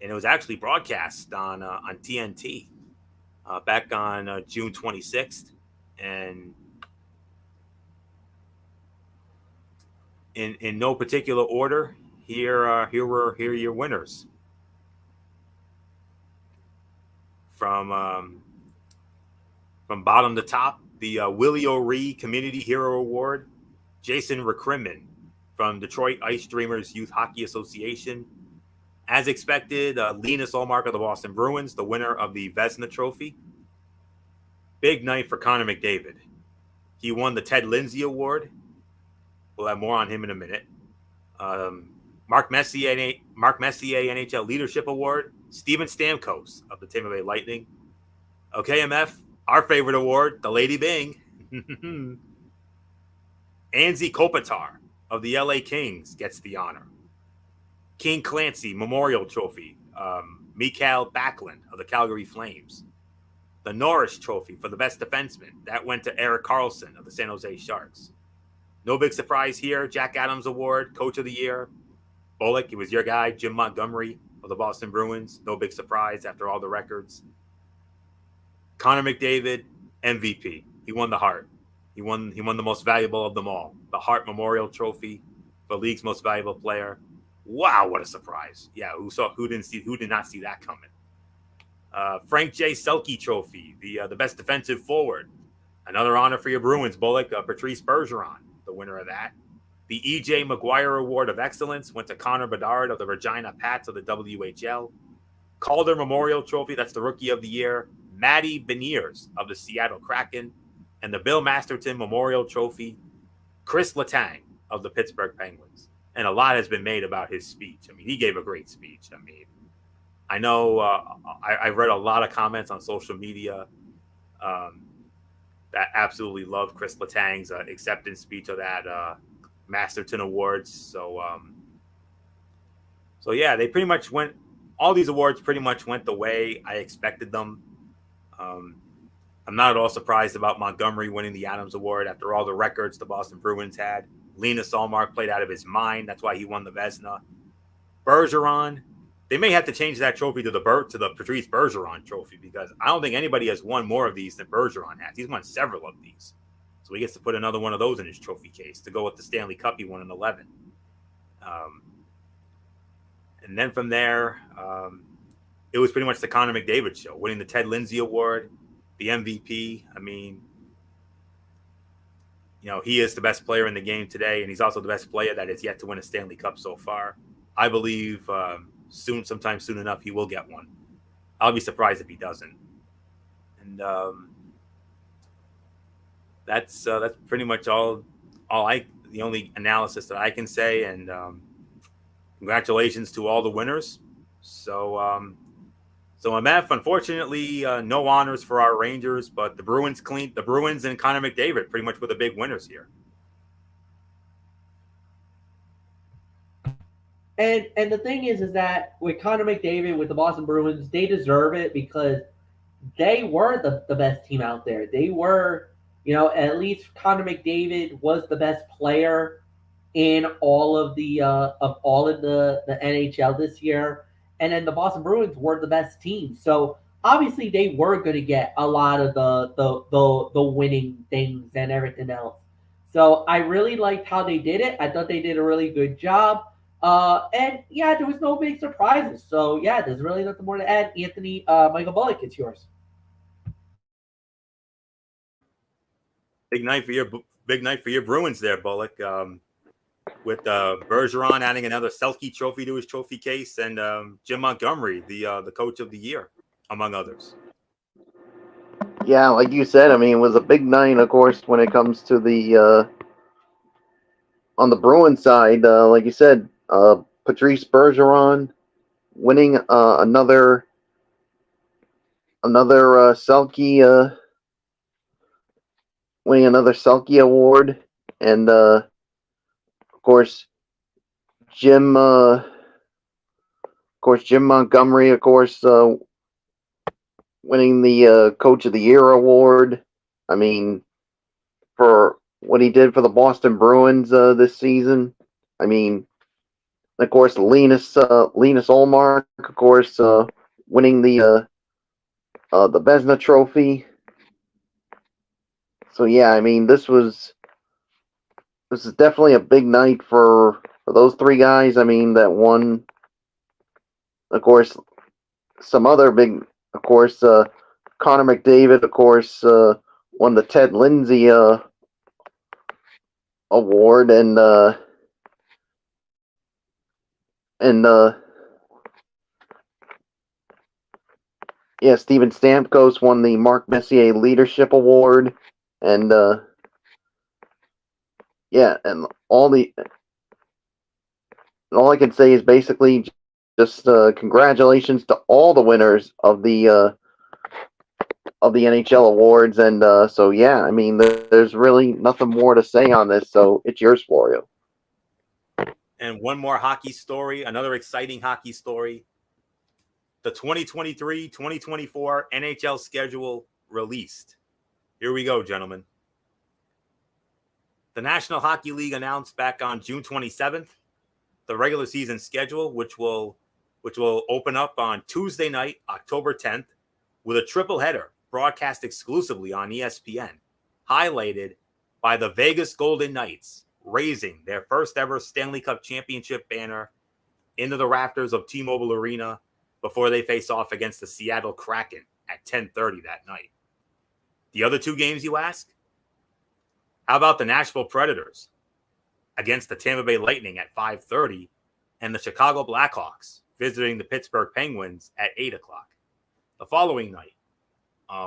and it was actually broadcast on TNT back on June 26th, and in no particular order, here are your winners from bottom to top. The Willie O'Ree Community Hero Award, Jason Recrimin from Detroit Ice Dreamers Youth Hockey Association. As expected, Linus Ullmark of the Boston Bruins, the winner of the Vezina Trophy. Big night for Connor McDavid. He won the Ted Lindsay Award. We'll have more on him in a minute. Mark Messier NHL Leadership Award. Steven Stamkos of the Tampa Bay Lightning. Okay, MF, our favorite award, the Lady Bing. Anze Kopitar of the LA Kings gets the honor. King Clancy Memorial Trophy, Mikael Backlund of the Calgary Flames. The Norris Trophy for the best defenseman, that went to Erik Karlsson of the San Jose Sharks. No big surprise here. Jack Adams Award, Coach of the Year. Bullock, it was your guy, Jim Montgomery of the Boston Bruins. No big surprise after all the records. Connor McDavid, MVP. He won the Hart. He won the most valuable of them all. The Hart Memorial Trophy, the league's most valuable player. Wow, what a surprise! Yeah, who did not see that coming? Frank J. Selke Trophy, the best defensive forward. Another honor for your Bruins, Bullock. Patrice Bergeron, the winner of that. The E.J. McGuire Award of Excellence went to Connor Bedard of the Regina Pats of the WHL. Calder Memorial Trophy, that's the Rookie of the Year. Matty Beniers of the Seattle Kraken. And the Bill Masterton Memorial Trophy, Chris Letang of the Pittsburgh Penguins. And a lot has been made about his speech. I mean, he gave a great speech. I mean, I know I've read a lot of comments on social media that absolutely loved Chris Letang's acceptance speech of that Masterton Awards. So yeah, they pretty much went. All these awards pretty much went the way I expected them. I'm not at all surprised about Montgomery winning the Adams Award after all the records the Boston Bruins had. Linus Ullmark played out of his mind. That's why he won the Vezina. Bergeron, they may have to change that trophy to the Patrice Bergeron Trophy, because I don't think anybody has won more of these than Bergeron has. He's won several of these. So he gets to put another one of those in his trophy case to go with the Stanley Cup he won in 11. And then from there, it was pretty much the Connor McDavid show, winning the Ted Lindsay Award, the MVP. I mean, he is the best player in the game today, and he's also the best player that has yet to win a Stanley Cup so far. I believe sometime soon enough, he will get one. I'll be surprised if he doesn't. And that's pretty much all I the only analysis that I can say. And congratulations to all the winners. So so MF, unfortunately, no honors for our Rangers, but the Bruins and Connor McDavid pretty much were the big winners here. And the thing is that with Connor McDavid with the Boston Bruins, they deserve it because they were the best team out there. They were, at least Connor McDavid was the best player in all of the NHL this year, and then the Boston Bruins were the best team. So obviously they were going to get a lot of the winning things and everything else. So I really liked how they did it. I thought they did a really good job. And yeah, there was no big surprises. So yeah, there's really nothing more to add. Anthony, Michael Bullock, it's yours. Big night for your Bruins there, Bullock. With Bergeron adding another Selke trophy to his trophy case, and Jim Montgomery, the coach of the year, among others. Yeah, like you said, I mean, it was a big night, of course, when it comes to the on the Bruins side. Like you said, Patrice Bergeron winning another Selke winning another Selke award, and of course Jim Montgomery, of course, winning the Coach of the Year award. I mean, for what he did for the Boston Bruins this season. I mean, of course, Linus Olmark, of course, winning the Vezina Trophy. So yeah, I mean, this is definitely a big night for those three guys. I mean, that won. Of course, some other big, of course, Connor McDavid, of course, won the Ted Lindsay award, and yeah, Steven Stamkos won the Mark Messier Leadership Award, and yeah, and all I can say is basically just congratulations to all the winners of the NHL awards, and so yeah, I mean, there's really nothing more to say on this. So it's yours, Florio. And one more hockey story, another exciting hockey story. The 2023-2024 NHL schedule released. Here we go, gentlemen. The National Hockey League announced back on June 27th the regular season schedule, which will open up on Tuesday night, October 10th, with a triple header broadcast exclusively on ESPN, highlighted by the Vegas Golden Knights raising their first ever Stanley Cup championship banner into the rafters of T-Mobile Arena before they face off against the Seattle Kraken at 10:30 that night. The other two games, you ask? How about the Nashville Predators against the Tampa Bay Lightning at 5:30 and the Chicago Blackhawks visiting the Pittsburgh Penguins at 8 o'clock? The following night,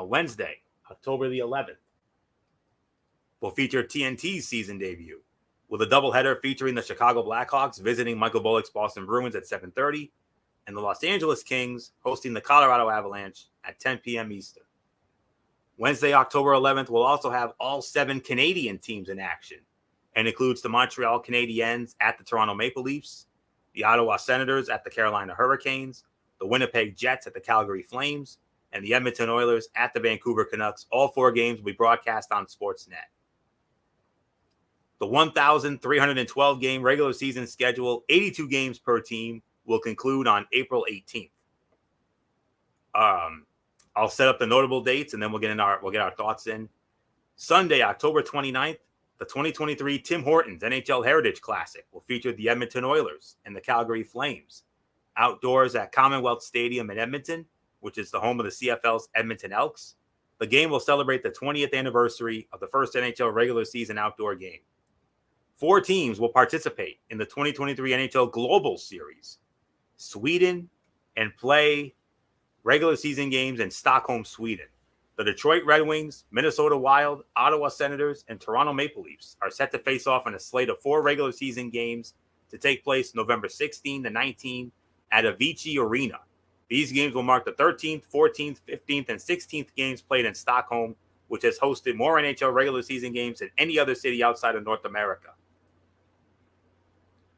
Wednesday, October the 11th, will feature TNT's season debut with a doubleheader featuring the Chicago Blackhawks visiting Michael Bullock's Boston Bruins at 7:30 and the Los Angeles Kings hosting the Colorado Avalanche at 10 p.m. Eastern. Wednesday, October 11th, will also have all 7 Canadian teams in action and includes the Montreal Canadiens at the Toronto Maple Leafs, the Ottawa Senators at the Carolina Hurricanes, the Winnipeg Jets at the Calgary Flames, and the Edmonton Oilers at the Vancouver Canucks. All 4 games will be broadcast on Sportsnet. The 1,312 game regular season schedule, 82 games per team, will conclude on April 18th. I'll set up the notable dates and then we'll get our thoughts in. Sunday, October 29th, the 2023 Tim Hortons NHL Heritage Classic will feature the Edmonton Oilers and the Calgary Flames outdoors at Commonwealth Stadium in Edmonton, which is the home of the CFL's Edmonton Elks. The game will celebrate the 20th anniversary of the first NHL regular season outdoor game. 4 teams will participate in the 2023 NHL Global Series. Sweden and play regular season games in Stockholm, Sweden. The Detroit Red Wings, Minnesota Wild, Ottawa Senators, and Toronto Maple Leafs are set to face off in a slate of 4 regular season games to take place November 16 to 19 at Avicii Arena. These games will mark the 13th, 14th, 15th, and 16th games played in Stockholm, which has hosted more NHL regular season games than any other city outside of North America.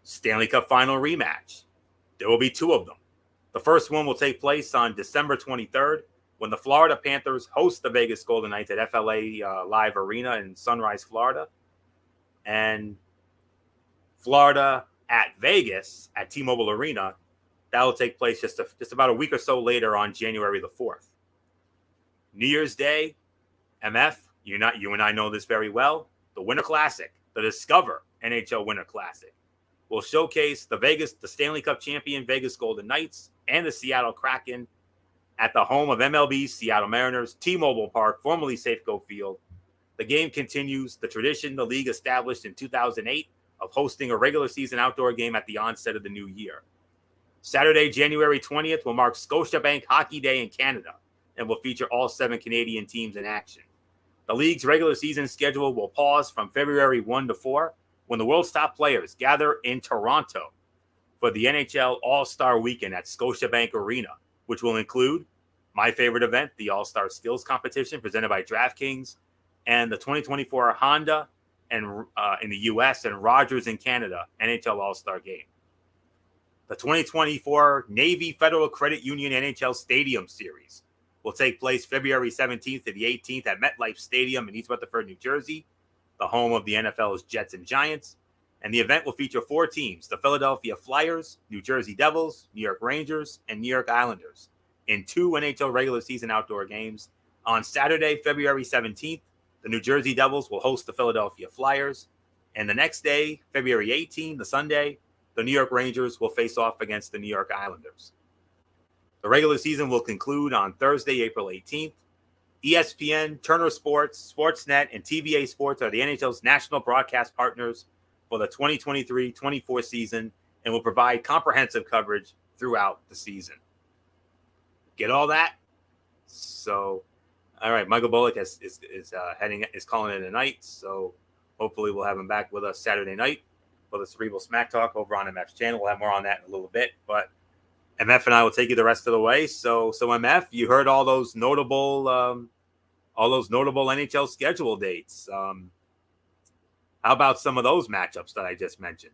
Stanley Cup Final rematch. There will be 2 of them. The first one will take place on December 23rd when the Florida Panthers host the Vegas Golden Knights at FLA Live Arena in Sunrise, Florida. And Florida at Vegas at T-Mobile Arena, that will take place just about a week or so later on January the 4th. New Year's Day, MF, you and I know this very well, the Winter Classic, the Discover NHL Winter Classic, will showcase the Stanley Cup champion Vegas Golden Knights and the Seattle Kraken at the home of MLB's Seattle Mariners, T-Mobile Park, formerly Safeco Field. The game continues the tradition the league established in 2008 of hosting a regular season outdoor game at the onset of the new year. Saturday, January 20th will mark Scotiabank Hockey Day in Canada and will feature all 7 Canadian teams in action. The league's regular season schedule will pause from February 1 to 4 when the world's top players gather in Toronto for the NHL All-Star Weekend at Scotiabank Arena, which will include my favorite event, the All-Star Skills Competition presented by DraftKings, and the 2024 Honda and in the U.S. and Rogers in Canada NHL All-Star Game. The 2024 Navy Federal Credit Union NHL Stadium Series will take place February 17th to the 18th at MetLife Stadium in East Rutherford, New Jersey, the home of the NFL's Jets and Giants. And the event will feature 4 teams, the Philadelphia Flyers, New Jersey Devils, New York Rangers, and New York Islanders, in 2 NHL regular season outdoor games. On Saturday, February 17th, the New Jersey Devils will host the Philadelphia Flyers. And the next day, February 18th, the Sunday, the New York Rangers will face off against the New York Islanders. The regular season will conclude on Thursday, April 18th. ESPN, Turner Sports, Sportsnet, and TVA Sports are the NHL's national broadcast partners for the 2023-24 season and will provide comprehensive coverage throughout the season. Get all that? So, all right, Michael Bullock is calling it a night, so hopefully we'll have him back with us Saturday night for the Cerebral Smack Talk over on MF's channel. We'll have more on that in a little bit, but MF and I will take you the rest of the way. So MF, you heard all those notable NHL schedule dates. How about some of those matchups that I just mentioned?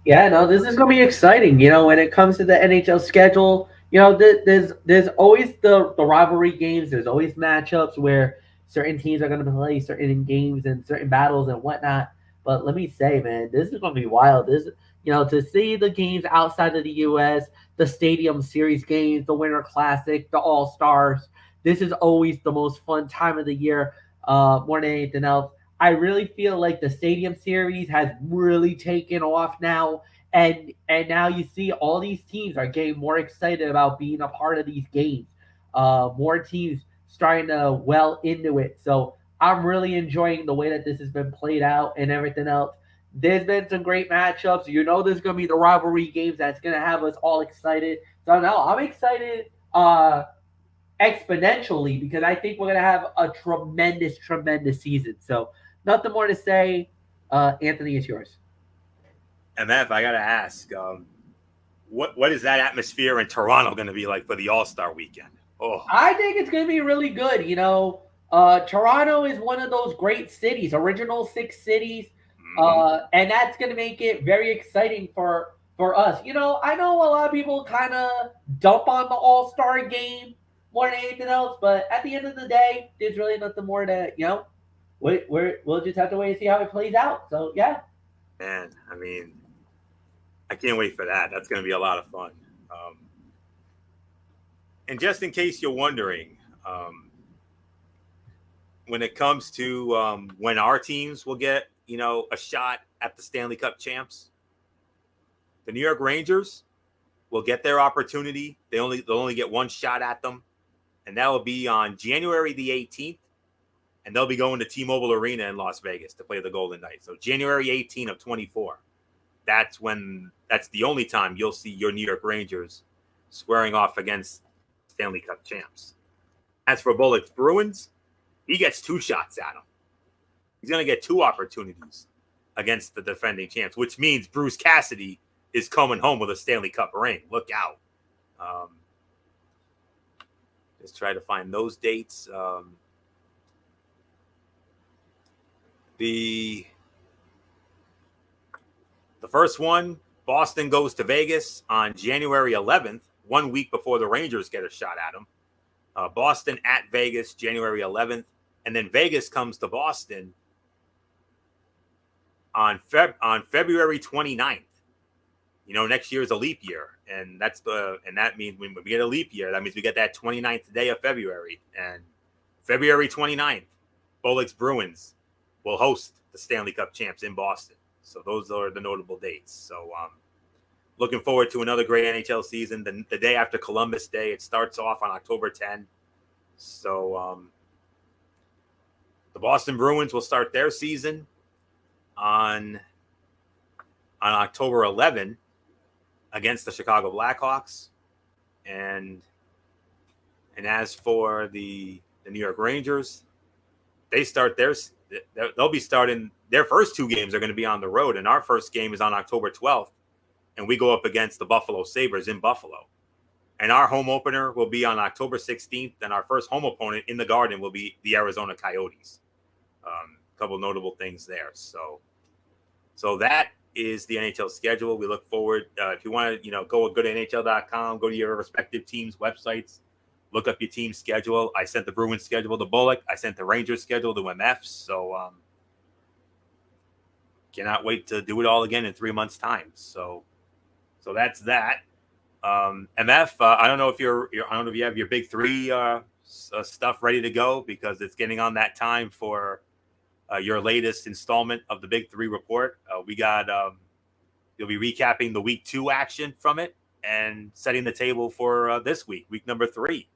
Yeah, no, this is going to be exciting. You know, when it comes to the NHL schedule, you know, there's always the rivalry games. There's always matchups where certain teams are going to play certain games and certain battles and whatnot. But let me say, man, this is going to be wild. To see the games outside of the U.S., the Stadium Series games, the Winter Classic, the All-Stars, this is always the most fun time of the year, more than anything else. I really feel like the Stadium Series has really taken off now, and now you see all these teams are getting more excited about being a part of these games. More teams starting to well into it. So I'm really enjoying the way that this has been played out and everything else. There's been some great matchups. You know there's going to be the rivalry games that's going to have us all excited. So now I'm excited exponentially because I think we're going to have a tremendous, tremendous season. So nothing more to say. Anthony, it's yours. MF, I got to ask, what is that atmosphere in Toronto going to be like for the All-Star Weekend? Oh, I think it's going to be really good. You know, Toronto is one of those great cities, original 6 cities. And that's going to make it very exciting for us. You know, I know a lot of people kind of dump on the All-Star game more than anything else, but at the end of the day, there's really nothing more to, we'll just have to wait and see how it plays out. So, yeah. Man, I mean, I can't wait for that. That's going to be a lot of fun. And just in case you're wondering, when it comes to when our teams will get, a shot at the Stanley Cup champs, the New York Rangers will get their opportunity. They'll only get one shot at them, and that will be on January the 18th, and they'll be going to T-Mobile Arena in Las Vegas to play the Golden Knights. So January 18th of 24, that's the only time you'll see your New York Rangers squaring off against Stanley Cup champs. As for Bullock's Bruins, he gets 2 shots at him. He's going to get 2 opportunities against the defending champs, which means Bruce Cassidy is coming home with a Stanley Cup ring. Look out. Just try to find those dates. The first one, Boston goes to Vegas on January 11th, 1 week before the Rangers get a shot at them. Boston at Vegas, January 11th. And then Vegas comes to Boston on February 29th. You know, next year is a leap year. And that means when we get a leap year, that means we get that 29th day of February. And February 29th, Bullock's Bruins will host the Stanley Cup champs in Boston. So those are the notable dates. So looking forward to another great NHL season. The day after Columbus Day, it starts off on October 10. So the Boston Bruins will start their season on October 11 against the Chicago Blackhawks. And as for the New York Rangers, they'll be starting their first 2 games are going to be on the road, and our first game is on October 12th, and we go up against the Buffalo Sabres in Buffalo. And our home opener will be on October 16th, and our first home opponent in the Garden will be the Arizona Coyotes. A couple notable things there. So that is the NHL schedule. We look forward. If you want to, go to NHL.com, go to your respective teams' websites, look up your team schedule. I sent the Bruins schedule to Bullock. I sent the Rangers schedule to MF. So cannot wait to do it all again in 3 months' time. So that's that. MF, I don't know if you have your big 3 stuff ready to go, because it's getting on that time for your latest installment of the Big 3 report. You'll be recapping the week 2 action from it and setting the table for this week number 3,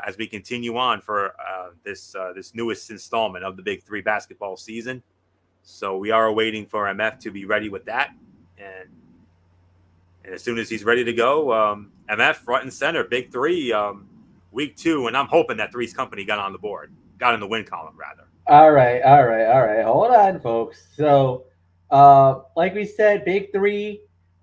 as we continue on for this newest installment of the Big 3 basketball season. So we are waiting for MF to be ready with that, and as soon as he's ready to go, MF front and center, Big 3, week 2, and I'm hoping that Three's Company got on the board, got in the win column rather. All right. Hold on, folks. So, like we said, Big 3,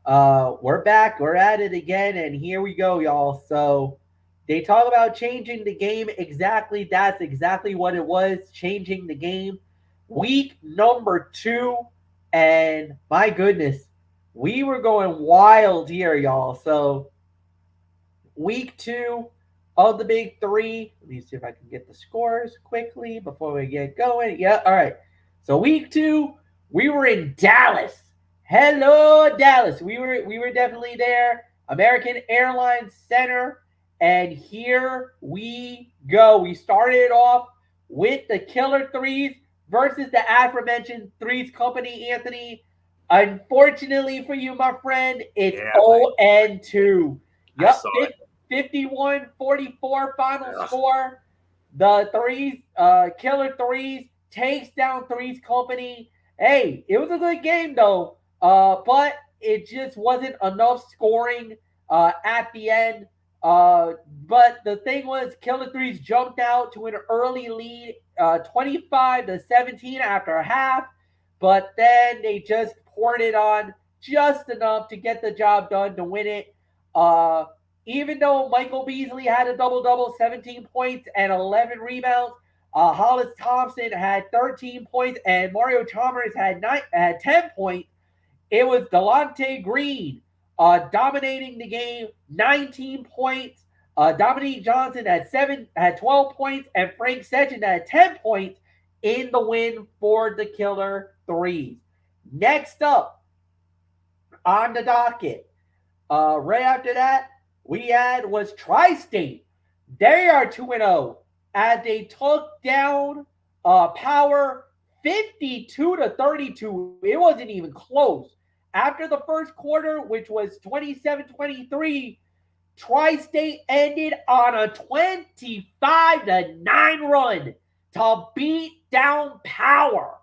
we're back. We're at it again, and here we go, y'all. So they talk about changing the game. Exactly, that's exactly what it was, changing the game. Week number 2, and my goodness, we were going wild here, y'all. So week 2 of the Big 3. Let me see if I can get the scores quickly before we get going. Yeah, all right. So week 2, we were in Dallas. Hello, Dallas. We were definitely there. American Airlines Center. And here we go. We started off with the Killer Threes versus the aforementioned Threes Company, Anthony. Unfortunately for you, my friend, it's 0-2. Yep, 51-44 final score. The Threes, Killer Threes takes down Threes Company. Hey, it was a good game though, but it just wasn't enough scoring at the end. But the thing was, Killer Threes jumped out to an early lead, 25-17 after a half, but then they just poured it on just enough to get the job done to win it. Even though Michael Beasley had a double-double, 17 points and 11 rebounds, Hollis Thompson had 13 points, and Mario Chalmers had 10 points. It was Delonte Green dominating the game, 19 points. Dominique Johnson had 12 points, and Frank Sessions had 10 points in the win for the Killer Threes. Next up on the docket, right after that, was Tri-State. They are 2-0 as they took down Power 52-32. It wasn't even close. After the first quarter, which was 27-23, Tri-State ended on a 25-9 run to beat down Power.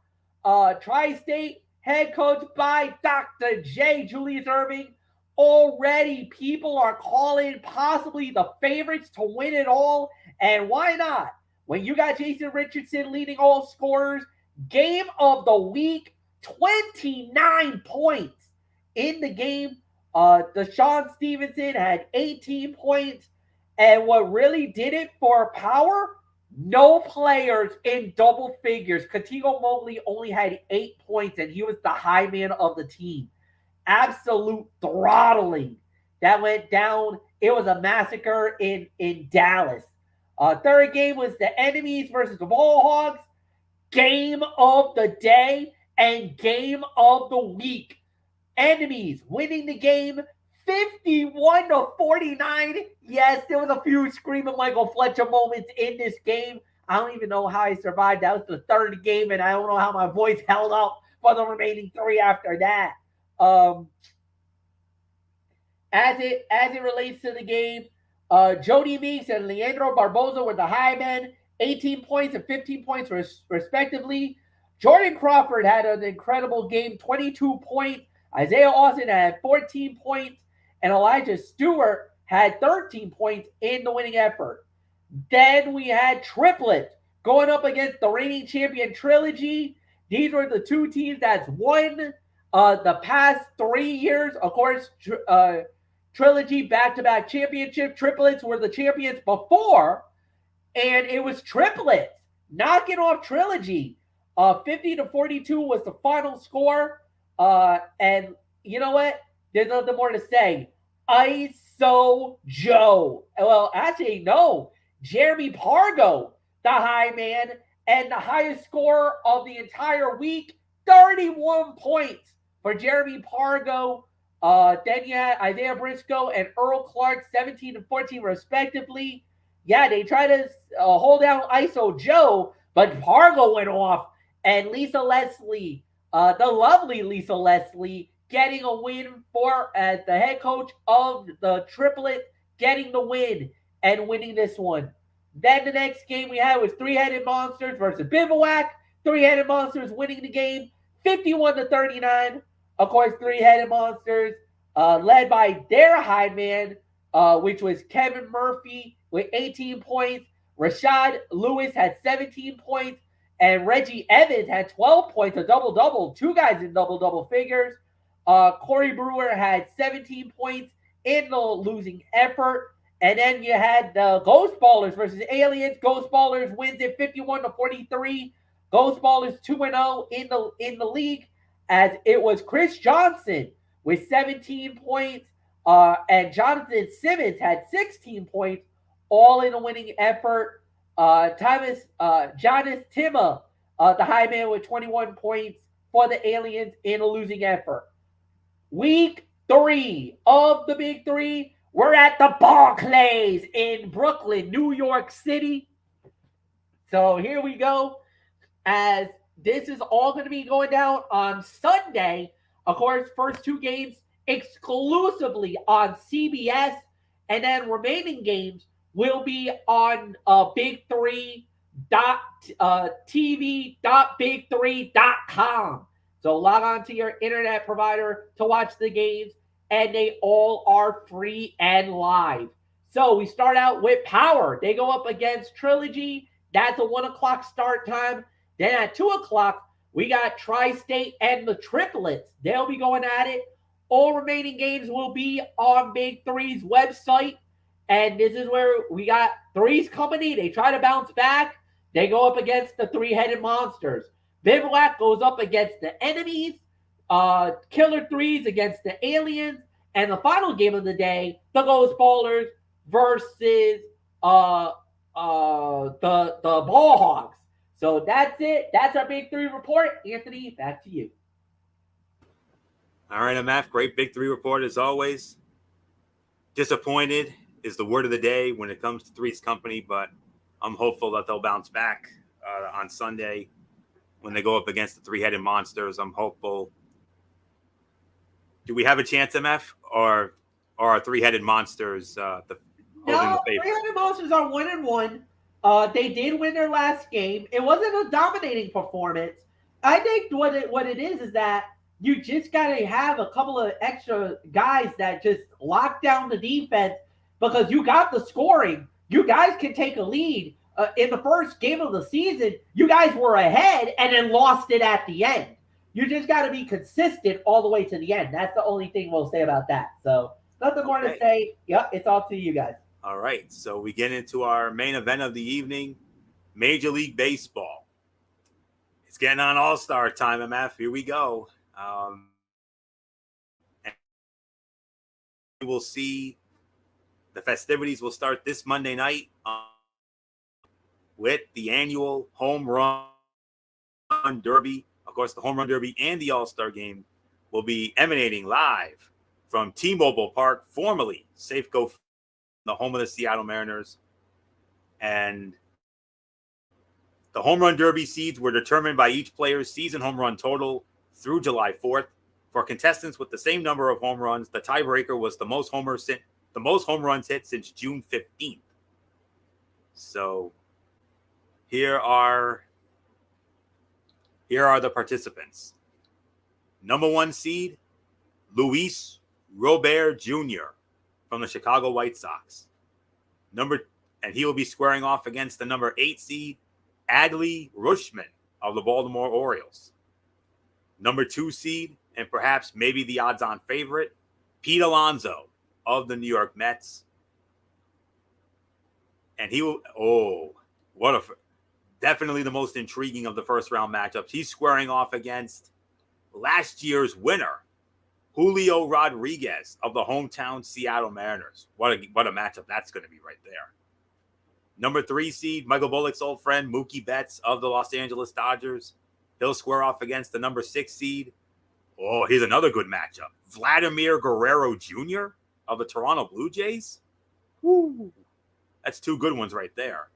Tri-State, head coach by Dr. J. Julius Irving, Already, people are calling possibly the favorites to win it all. And why not? When you got Jason Richardson leading all scorers, game of the week, 29 points in the game. Deshaun Stevenson had 18 points. And what really did it for Power? No players in double figures. Katigo Mobley only had 8 points, and he was the high man of the team. Absolute throttling that went down. It was a massacre in Dallas. Third game was the Enemies versus the Ball Hogs. Game of the day and game of the week. Enemies winning the game 51-49. Yes, there was a few screaming Michael Fletcher moments in this game. I don't even know how I survived. That was the third game, and I don't know how my voice held up for the remaining 3 after that. As it relates to the game, Jody Meeks and Leandro Barboza were the high men, 18 points and 15 points respectively. Jordan Crawford had an incredible game, 22 points. Isaiah Austin had 14 points, and Elijah Stewart had 13 points in the winning effort. Then we had triplets going up against the reigning champion Trilogy. These were the two teams that's won the past 3 years. Of course, Trilogy back-to-back championship. Triplets were the champions before, and it was triplets knocking off Trilogy. 50-42 was the final score. And you know what? There's nothing more to say. ISO Joe. Well, actually, no. Jeremy Pargo, the high man, and the highest score of the entire week, 31 points for Jeremy Pargo. Then you had Isaiah Briscoe and Earl Clark, 17 and 14 respectively. Yeah, they tried to hold down ISO Joe, but Pargo went off. And Lisa Leslie, the lovely Lisa Leslie, getting a win as the head coach of the triplet, getting the win and winning this one. Then the next game we had was Three-Headed Monsters versus Bivouac. Three-Headed Monsters winning the game 51-39. Of course, Three-Headed Monsters led by their high man, which was Kevin Murphy with 18 points. Rashad Lewis had 17 points. And Reggie Evans had 12 points, a double-double. 2 guys in double-double figures. Corey Brewer had 17 points in the losing effort. And then you had the Ghost Ballers versus Aliens. Ghost Ballers wins it 51-43. Ghost Ballers 2-0 in the league, as it was Chris Johnson with 17 points. And Jonathan Simmons had 16 points, all in a winning effort. Jonas Timma, the high man with 21 points for the Aliens in a losing effort. Week 3 of the Big 3. We're at the Barclays in Brooklyn, New York City. So here we go. As this is all going to be going down on Sunday. Of course, first 2 games exclusively on CBS. And then remaining games will be on big3.tv.big3.com. So log on to your internet provider to watch the games, and they all are free and live. So we start out with Power. They go up against Trilogy. That's a 1 o'clock start time. Then at 2 o'clock, we got Tri-State and the Triplets. They'll be going at it. All remaining games will be on Big Three's website. And this is where we got Three's Company. They try to bounce back. They go up against the Three-Headed Monsters. Bivouac goes up against the Enemies. Killer Threes against the Aliens. And the final game of the day, the Ghost Ballers versus the Ball Hogs. So that's it. That's our Big 3 report. Anthony, back to you. All right, MF, great Big 3 report as always. Disappointed is the word of the day when it comes to Three's Company, but I'm hopeful that they'll bounce back on Sunday when they go up against the Three-Headed Monsters. I'm hopeful. Do we have a chance, MF, or are Three-Headed Monsters holding the favorite? Three-Headed Monsters are 1-1. They did win their last game. It wasn't a dominating performance. I think what it is that You just got to have a couple of extra guys that just lock down the defense because you got the scoring. You guys can take a lead. In the first game of the season, you guys were ahead and then lost it at the end. You just got to be consistent all the way to the end. That's the only thing we'll say about that. So, nothing more to say. Yep, it's all to you guys. All right. So we get into our main event of the evening, Major League Baseball. It's getting on All-Star time, MF. Here we go. And we will see the festivities will start this Monday night with the annual Home Run Derby. Of course, the Home Run Derby and the All-Star Game will be emanating live from T-Mobile Park, formerly Safeco, the home of the Seattle Mariners. And the Home Run Derby seeds were determined by each player's season home run total through July 4th. For contestants with the same number of home runs, the tiebreaker was the most home runs hit since June 15th. So here are the participants. Number 1 seed, Luis Robert Jr. from the Chicago White Sox. And he will be squaring off against the number 8 seed, Adley Rutschman of the Baltimore Orioles. Number 2 seed, and perhaps maybe the odds-on favorite, Pete Alonso of the New York Mets. And he will, definitely the most intriguing of the first round matchups. He's squaring off against last year's winner, Julio Rodriguez of the hometown Seattle Mariners. What a matchup that's going to be right there. Number 3 seed, Michael Bullock's old friend, Mookie Betts of the Los Angeles Dodgers. He'll square off against the number 6 seed. Oh, here's another good matchup. Vladimir Guerrero Jr. of the Toronto Blue Jays. Woo. That's 2 good ones right there.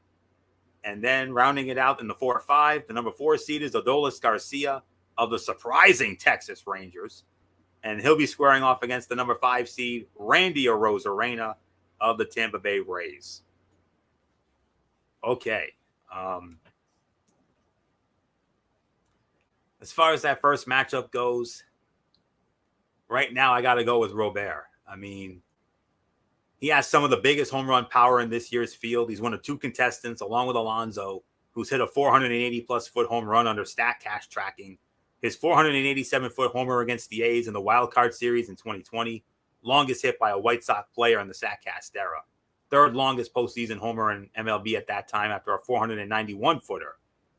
And then rounding it out in the 4-5, the number 4 seed is Adolis Garcia of the surprising Texas Rangers. And he'll be squaring off against the number 5 seed, Randy Arozarena of the Tampa Bay Rays. Okay. As far as that first matchup goes, right now I got to go with Robert. I mean, he has some of the biggest home run power in this year's field. He's one of 2 contestants, along with Alonso, who's hit a 480-plus foot home run under StatCast tracking. His 487-foot homer against the A's in the Wild Card Series in 2020, longest hit by a White Sox player in the StatCast era. 3rd longest postseason homer in MLB at that time after a 491-footer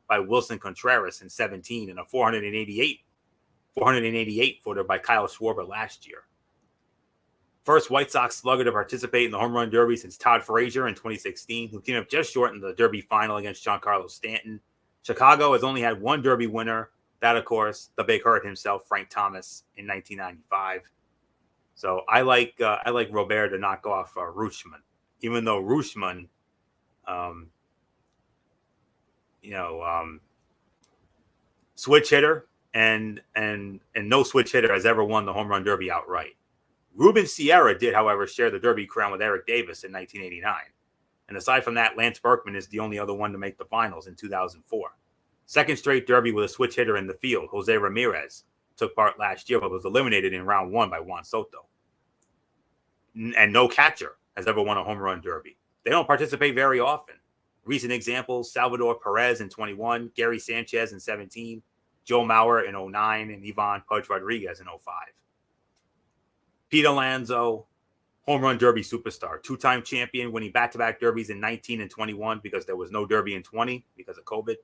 by Wilson Contreras in 17 and a 488-footer by Kyle Schwarber last year. First White Sox slugger to participate in the Home Run Derby since Todd Frazier in 2016, who came up just short in the Derby final against Giancarlo Stanton. Chicago has only had 1 Derby winner. That, of course, the Big Hurt himself, Frank Thomas, in 1995. So I like Robert to knock off Rutschman, even though Rutschman, switch hitter and no switch hitter has ever won the Home Run Derby outright. Ruben Sierra did, however, share the Derby crown with Eric Davis in 1989. And aside from that, Lance Berkman is the only other one to make the finals in 2004. Second straight Derby with a switch hitter in the field, Jose Ramirez, took part last year but was eliminated in round 1 by Juan Soto. And no catcher has ever won a Home Run Derby. They don't participate very often. Recent examples, Salvador Perez in 21, Gary Sanchez in 17, Joe Mauer in 09, and Ivan Pudge Rodriguez in 05. Pete Alonso, Home Run Derby superstar, 2-time champion, winning back-to-back derbies in 19 and 21 because there was no derby in 20 because of COVID.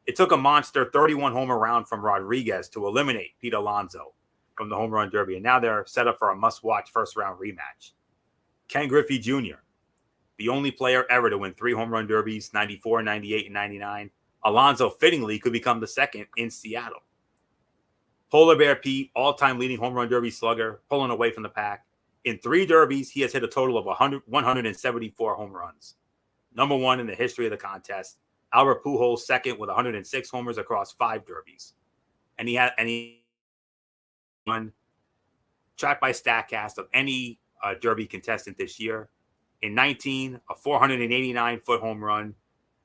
It took a monster 31-homer round from Rodriguez to eliminate Pete Alonso from the Home Run Derby, and now they're set up for a must-watch first-round rematch. Ken Griffey Jr., the only player ever to win 3 Home Run Derbies, 94, 98, and 99. Alonso fittingly could become the second in Seattle. Polar Bear Pete, all-time leading Home Run Derby slugger, pulling away from the pack. In 3 derbies, he has hit a total of 174 home runs. Number 1 in the history of the contest. Albert Pujols second with 106 homers across 5 derbies. And he won tracked by StatCast of any derby contestant this year. In 19, a 489-foot home run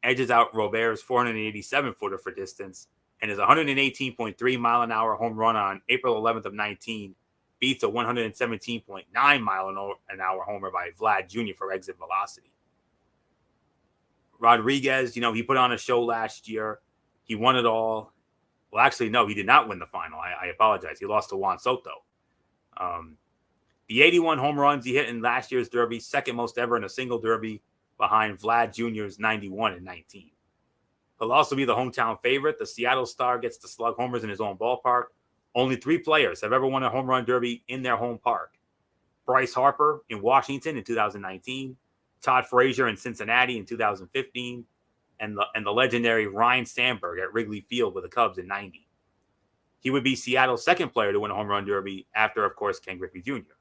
edges out Robert's 487-footer for distance. and his 118.3 mile an hour home run on April 11th of 19 beats a 117.9 mile an hour homer by Vlad Jr. for exit velocity. Rodriguez, he put on a show last year. He won it all. Well, actually, no, he did not win the final. I apologize. He lost to Juan Soto. The 81 home runs he hit in last year's Derby, second most ever in a single Derby, behind Vlad Jr.'s 91 and 19. He'll also be the hometown favorite. The Seattle Star gets to slug homers in his own ballpark. Only 3 players have ever won a home run derby in their home park. Bryce Harper in Washington in 2019, Todd Frazier in Cincinnati in 2015, and the legendary Ryne Sandberg at Wrigley Field with the Cubs in 90. He would be Seattle's second player to win a home run derby after, of course, Ken Griffey Jr.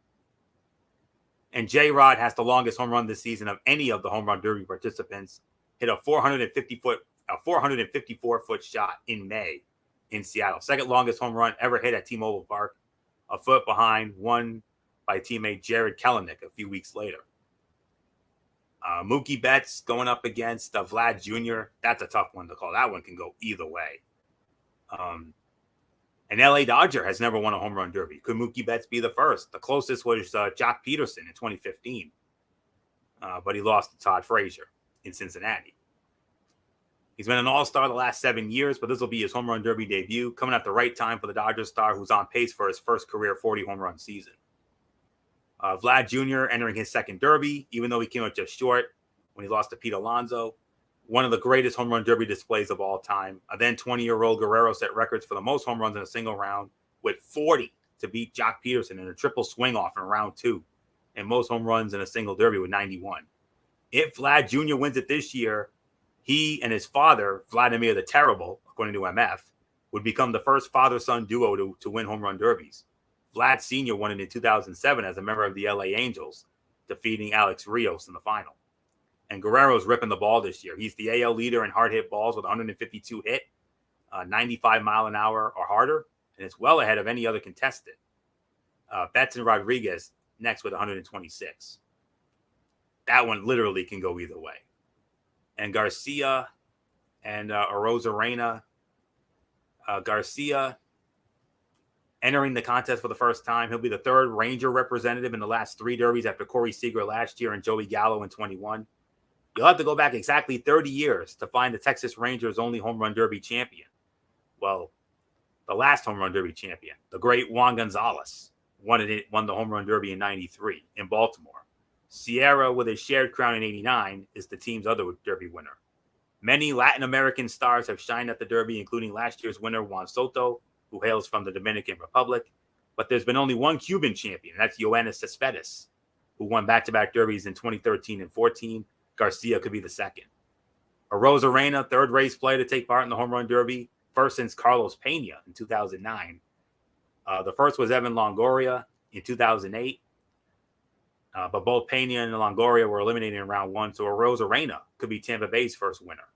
And J-Rod has the longest home run this season of any of the home run derby participants. Hit a 454-foot shot in May in Seattle. Second longest home run ever hit at T-Mobile Park. A foot behind, won by teammate Jared Kelenic a few weeks later. Mookie Betts going up against Vlad Jr. That's a tough one to call. That one can go either way. An LA Dodger has never won a home run derby. Could Mookie Betts be the first? The closest was Jock Peterson in 2015. But he lost to Todd Frazier in Cincinnati. He's been an all-star the last 7 years, but this will be his home run derby debut, coming at the right time for the Dodgers star, who's on pace for his first career 40 home run season. Vlad Jr. entering his second derby, even though he came up just short when he lost to Pete Alonso. One of the greatest home run derby displays of all time. A then 20-year-old Guerrero set records for the most home runs in a single round with 40 to beat Jock Peterson in a triple swing-off in round 2, and most home runs in a single derby with 91. If Vlad Jr. wins it this year, he and his father, Vladimir the Terrible, according to MF, would become the first father-son duo to win home run derbies. Vlad Sr. won it in 2007 as a member of the LA Angels, defeating Alex Rios in the final. And Guerrero's ripping the ball this year. He's the AL leader in hard hit balls with 152 hit, 95 mile an hour or harder, and it's well ahead of any other contestant. Betts and Rodriguez next with 126. That one literally can go either way. And Garcia and Arozarena. Garcia entering the contest for the first time. He'll be the third Ranger representative in the last 3 derbies after Corey Seager last year and Joey Gallo in 21. You'll have to go back exactly 30 years to find the Texas Rangers' only home run derby champion. Well, the last home run derby champion, the great Juan Gonzalez, won the home run derby in 93 in Baltimore. Sierra, with his shared crown in 89, is the team's other derby winner. Many Latin American stars have shined at the derby, including last year's winner, Juan Soto, who hails from the Dominican Republic. But there's been only one Cuban champion, and that's Yoenis Cespedes, who won back-to-back derbies in 2013 and 14. Garcia could be the second. Arozarena, third race player to take part in the home run derby, first since Carlos Pena in 2009. The first was Evan Longoria in 2008. But both Pena and Longoria were eliminated in round 1, so Arozarena could be Tampa Bay's first winner.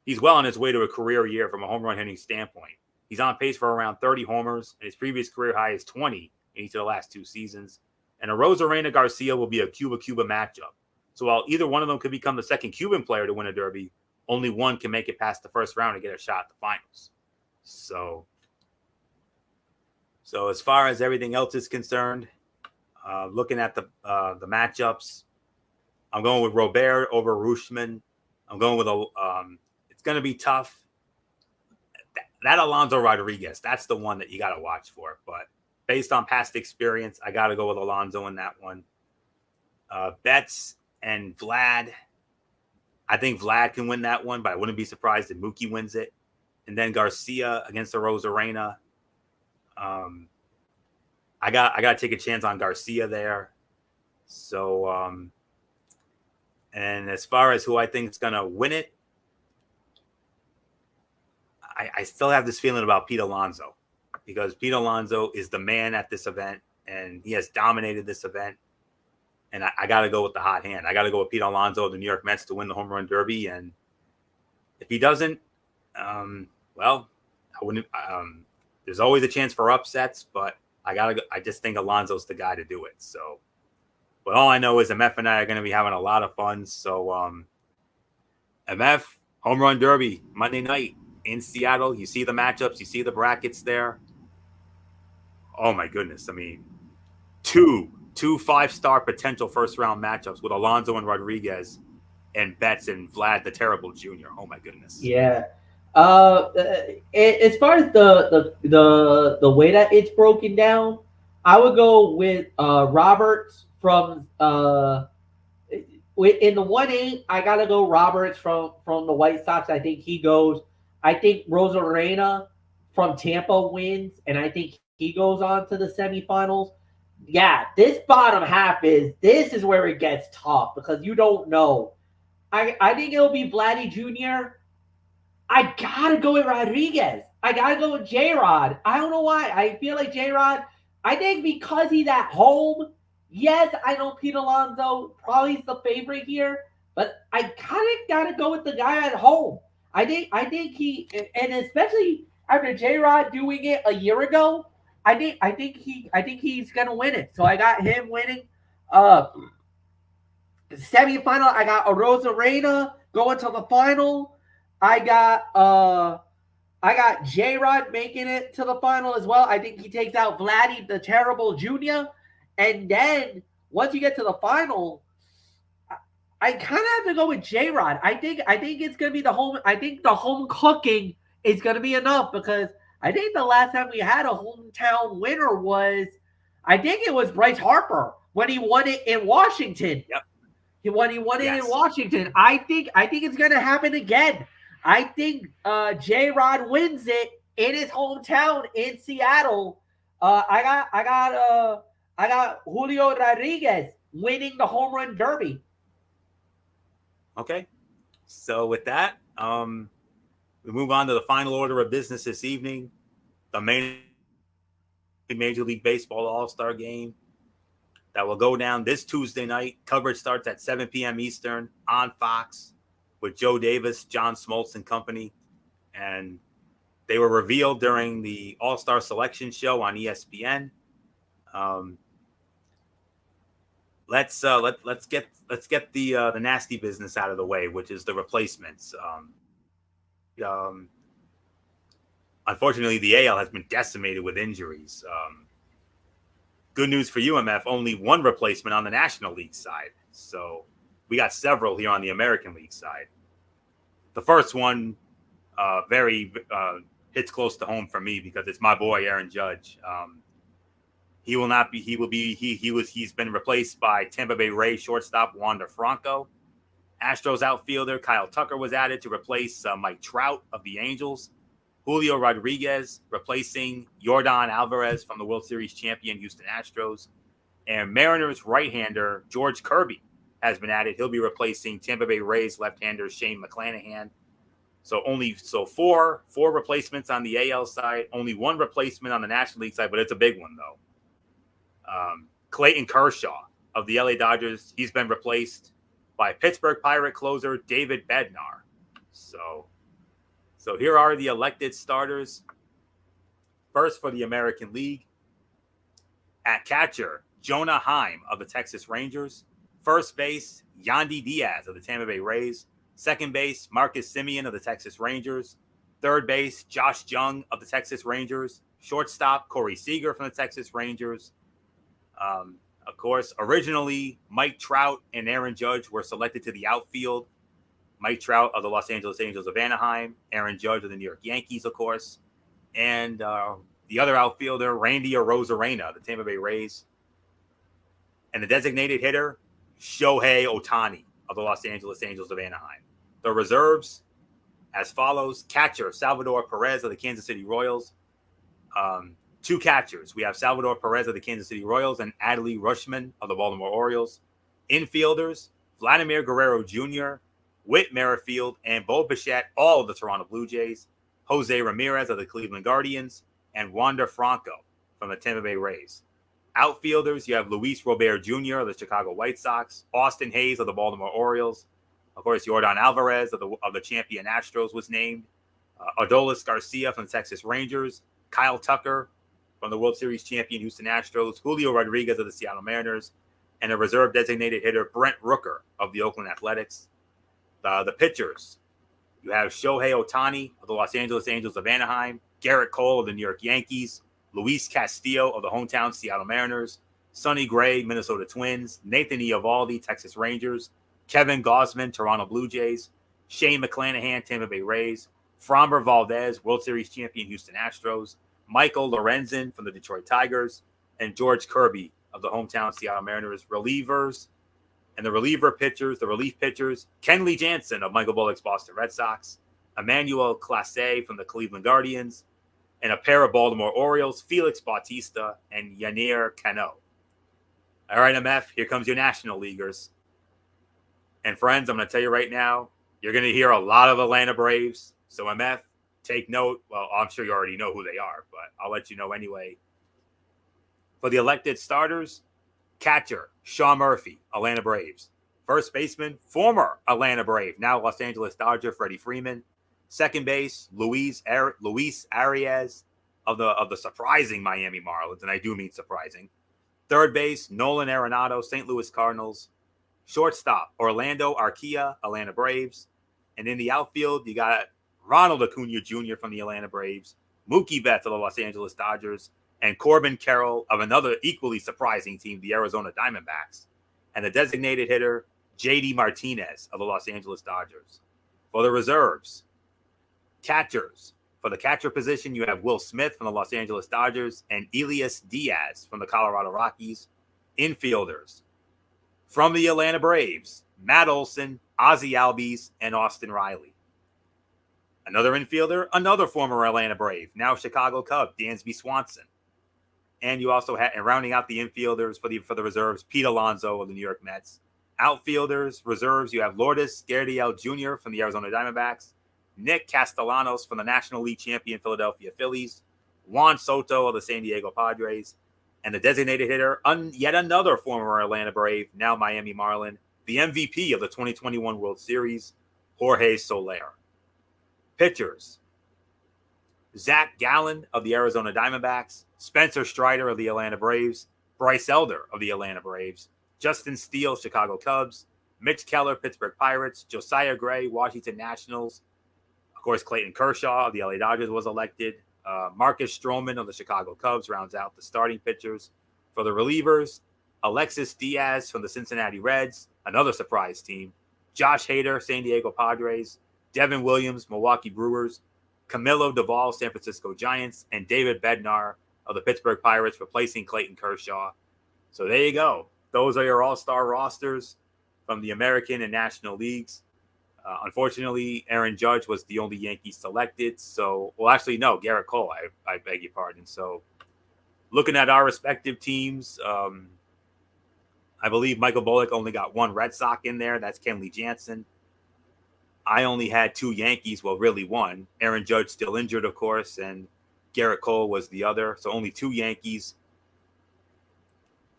He's well on his way to a career year from a home run hitting standpoint. He's on pace for around 30 homers, and his previous career high is 20 in each of the last 2 seasons. And Arozarena Garcia will be a Cuba-Cuba matchup. So while either one of them could become the second Cuban player to win a derby, only one can make it past the first round and get a shot at the finals. So as far as everything else is concerned, looking at the matchups, I'm going with Robert over Rutschman. I'm going with it's going to be tough. That Alonso Rodriguez, that's the one that you got to watch for. But based on past experience, I got to go with Alonso in that one. Betts and Vlad, I think Vlad can win that one, but I wouldn't be surprised if Mookie wins it. And then Garcia against Arozarena. I got to take a chance on Garcia there. So, and as far as who I think is going to win it, I still have this feeling about Pete Alonso, because Pete Alonso is the man at this event, and he has dominated this event. And I got to go with the hot hand. I got to go with Pete Alonso of the New York Mets to win the home run derby. And if he doesn't, well, I wouldn't. There's always a chance for upsets, but I just think Alonso's the guy to do it. So, but all I know is MF and I are going to be having a lot of fun. So, MF home run derby Monday night in Seattle. You see the matchups, you see the brackets there. Oh my goodness. I mean, two 5-star potential first-round matchups with Alonso and Rodriguez and Betts and Vlad the Terrible Jr. Oh my goodness. Yeah. As far as the way that it's broken down, I would go with Roberts from in the 1-8. I gotta go Roberts from the White Sox. I think he goes. I think Rosarena from Tampa wins, and I think he goes on to the semifinals. Yeah, this bottom half this is where it gets tough because you don't know. I think it'll be Vladdy Jr. I gotta go with Rodriguez. I gotta go with J-Rod. I don't know why. I feel like J-Rod, I think because he's at home. Yes, I know Pete Alonso probably is the favorite here, but I kind of gotta go with the guy at home. I think he, and especially after J-Rod doing it a year ago, I think he's gonna win it. So I got him winning. Semifinal, I got Rosarena going to the final. I got J-Rod making it to the final as well. I think he takes out Vladdy the Terrible Jr. And then once you get to the final, I kind of have to go with J-Rod. I think it's gonna be the home. I think the home cooking is gonna be enough because I think the last time we had a hometown winner was, I think it was Bryce Harper when he won it in Washington. Yep. When he won it in Washington. I think it's gonna happen again. I think J-Rod wins it in his hometown in Seattle. I got Julio Rodriguez winning the home run derby. Okay, so with that, we move on to the final order of business this evening. The main Major League Baseball All-Star Game that will go down this Tuesday night. Coverage starts at 7 p.m. Eastern on Fox with Joe Davis, John Smoltz and company. And they were revealed during the All-Star Selection Show on ESPN. Let's get the nasty business out of the way, which is the replacements. Unfortunately, the AL has been decimated with injuries. Good news for UMF, only one replacement on the National League side. So we got several here on the American League side. The first one very hits close to home for me because it's my boy Aaron Judge. He will not be. He will be. He's been replaced by Tampa Bay Rays shortstop Wander Franco. Astros outfielder Kyle Tucker was added to replace Mike Trout of the Angels. Julio Rodriguez replacing Yordan Alvarez from the World Series champion Houston Astros. And Mariners right-hander George Kirby has been added. He'll be replacing Tampa Bay Rays left-hander Shane McClanahan. So four replacements on the AL side, only one replacement on the National League side, but it's a big one though. Clayton Kershaw of the LA Dodgers, he's been replaced by Pittsburgh Pirate closer David Bednar. So here are the elected starters. First for the American League. At catcher, Jonah Heim of the Texas Rangers. First base, Yandy Diaz of the Tampa Bay Rays. Second base, Marcus Semien of the Texas Rangers. Third base, Josh Jung of the Texas Rangers. Shortstop, Corey Seager from the Texas Rangers. Of course, originally, Mike Trout and Aaron Judge were selected to the outfield. Mike Trout of the Los Angeles Angels of Anaheim. Aaron Judge of the New York Yankees, of course. And the other outfielder, Randy Arozarena of the Tampa Bay Rays. And the designated hitter, Shohei Ohtani of the Los Angeles Angels of Anaheim. The reserves, as follows. Catcher, Salvador Perez of the Kansas City Royals. Two catchers. We have Salvador Perez of the Kansas City Royals and Adley Rutschman of the Baltimore Orioles. Infielders, Vladimir Guerrero Jr., Whit Merrifield, and Bo Bichette, all of the Toronto Blue Jays. Jose Ramirez of the Cleveland Guardians, and Wander Franco from the Tampa Bay Rays. Outfielders, you have Luis Robert Jr. of the Chicago White Sox, Austin Hayes of the Baltimore Orioles. Of course, Yordan Alvarez of the champion Astros was named. Adolis Garcia from the Texas Rangers. Kyle Tucker from the World Series champion Houston Astros. Julio Rodriguez of the Seattle Mariners. And a reserve designated hitter, Brent Rooker of the Oakland Athletics. The pitchers, You have Shohei Ohtani of the Los Angeles Angels of Anaheim, Garrett Cole of the New York Yankees, Luis Castillo of the hometown Seattle Mariners, Sonny Gray, Minnesota Twins, Nathan Eovaldi, Texas Rangers, Kevin Gausman, Toronto Blue Jays, Shane McClanahan, Tampa Bay Rays, Framber Valdez, World Series champion Houston Astros, Michael Lorenzen from the Detroit Tigers, and George Kirby of the hometown Seattle Mariners. Relievers and the relief pitchers, Kenley Jansen of Michael Bullock's Boston Red Sox, Emmanuel Clase from the Cleveland Guardians, and a pair of Baltimore Orioles, Felix Bautista and Yannier Cano. All right, MF, here comes your National Leaguers. And friends, I'm going to tell you right now, you're going to hear a lot of Atlanta Braves. So MF, take note. Well, I'm sure you already know who they are, but I'll let you know anyway. For the elected starters, catcher, Sean Murphy, Atlanta Braves. First baseman, former Atlanta Brave, now Los Angeles Dodger, Freddie Freeman. Second base, Luis Arias of the surprising Miami Marlins, and I do mean surprising. Third base, Nolan Arenado, St. Louis Cardinals. Shortstop, Orlando Arcia, Atlanta Braves. And in the outfield, you got Ronald Acuna Jr. from the Atlanta Braves, Mookie Betts of the Los Angeles Dodgers, and Corbin Carroll of another equally surprising team, the Arizona Diamondbacks. And the designated hitter, JD Martinez of the Los Angeles Dodgers. For the reserves, catchers. For the catcher position, you have Will Smith from the Los Angeles Dodgers and Elias Diaz from the Colorado Rockies. Infielders. From the Atlanta Braves, Matt Olson, Ozzie Albies, and Austin Riley. Another infielder, another former Atlanta Brave, now Chicago Cub, Dansby Swanson. And you also had, and rounding out the infielders for the reserves, Pete Alonso of the New York Mets. Outfielders, reserves, you have Lourdes Gurriel Jr. from the Arizona Diamondbacks, Nick Castellanos from the National League champion Philadelphia Phillies, Juan Soto of the San Diego Padres, and the designated hitter, yet another former Atlanta Brave, now Miami Marlin, the MVP of the 2021 World Series, Jorge Soler. Pitchers, Zach Gallen of the Arizona Diamondbacks, Spencer Strider of the Atlanta Braves, Bryce Elder of the Atlanta Braves, Justin Steele, Chicago Cubs, Mitch Keller, Pittsburgh Pirates, Josiah Gray, Washington Nationals. Of course, Clayton Kershaw of the LA Dodgers was elected. Marcus Stroman of the Chicago Cubs rounds out the starting pitchers. For the relievers, Alexis Diaz from the Cincinnati Reds, another surprise team. Josh Hader, San Diego Padres. Devin Williams, Milwaukee Brewers. Camilo Doval, San Francisco Giants. And David Bednar of the Pittsburgh Pirates, replacing Clayton Kershaw. So there you go. Those are your all-star rosters from the American and National Leagues. Unfortunately, Aaron Judge was the only Yankee selected. So, well, actually, no, Garrett Cole, I beg your pardon. So, looking at our respective teams, I believe Michael Bullock only got one Red Sox in there. That's Kenley Jansen. I only had two Yankees. Well, really one. Aaron Judge still injured, of course, and Garrett Cole was the other. So, only two Yankees.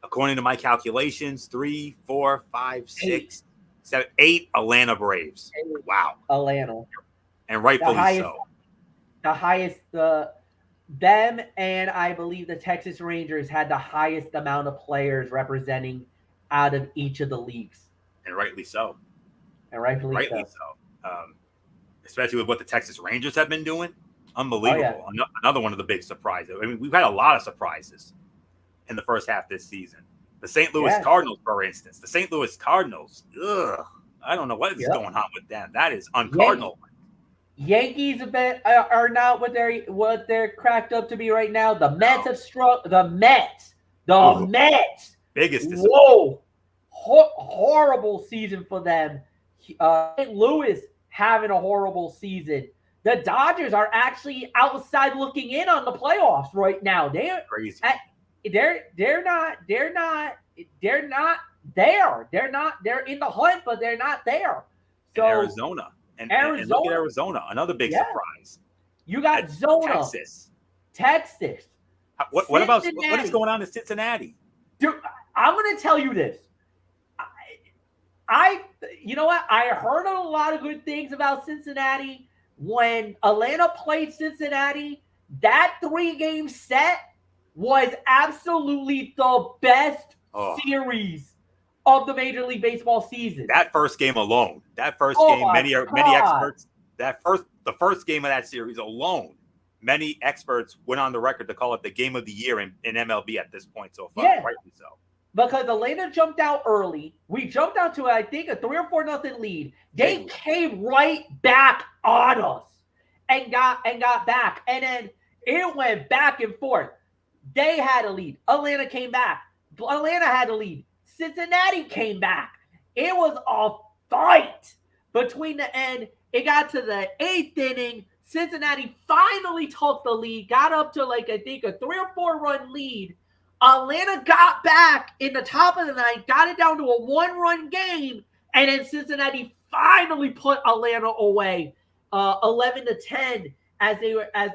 According to my calculations, 3, 4, 5, 6, 7, 8 Atlanta Braves. Wow. Atlanta. And rightfully so. The highest, them and I believe the Texas Rangers had the highest amount of players representing out of each of the leagues. And rightly so. And rightfully so. Especially with what the Texas Rangers have been doing. Unbelievable. Oh, yeah. Another one of the big surprises. I mean, we've had a lot of surprises in the first half this season. The St. Louis Cardinals, for instance. The St. Louis Cardinals. Ugh. I don't know what is going on with them. That is uncardinal. Yankees are not what they're cracked up to be right now. The Mets have struck. The Mets. Biggest disappointment. Whoa. Horrible season for them. St. Louis having a horrible season. The Dodgers are actually outside looking in on the playoffs right now. They're crazy. They're not there. They're in the hunt, but they're not there. So Arizona. And look at Arizona, another big surprise. You got Zona. Texas. What about what is going on in Cincinnati? Dude, I'm gonna tell you this. You know what? I heard a lot of good things about Cincinnati. When Atlanta played Cincinnati, that 3-game set was absolutely the best series of the Major League Baseball season. That first game alone. Many experts the first game of that series alone, many experts went on the record to call it the game of the year in MLB at this point so far. Yeah. Rightly so. Because Atlanta jumped out early. We jumped out to, I think, a 3 or 4-0 lead. They came right back on us and got back. And then it went back and forth. They had a lead. Atlanta came back. Atlanta had a lead. Cincinnati came back. It was a fight between the end. It got to the 8th inning. Cincinnati finally took the lead, got up to I think a 3 or 4 run lead. Atlanta got back in the top of the ninth, got it down to a 1-run game, and then Cincinnati finally put Atlanta away, 11-10, as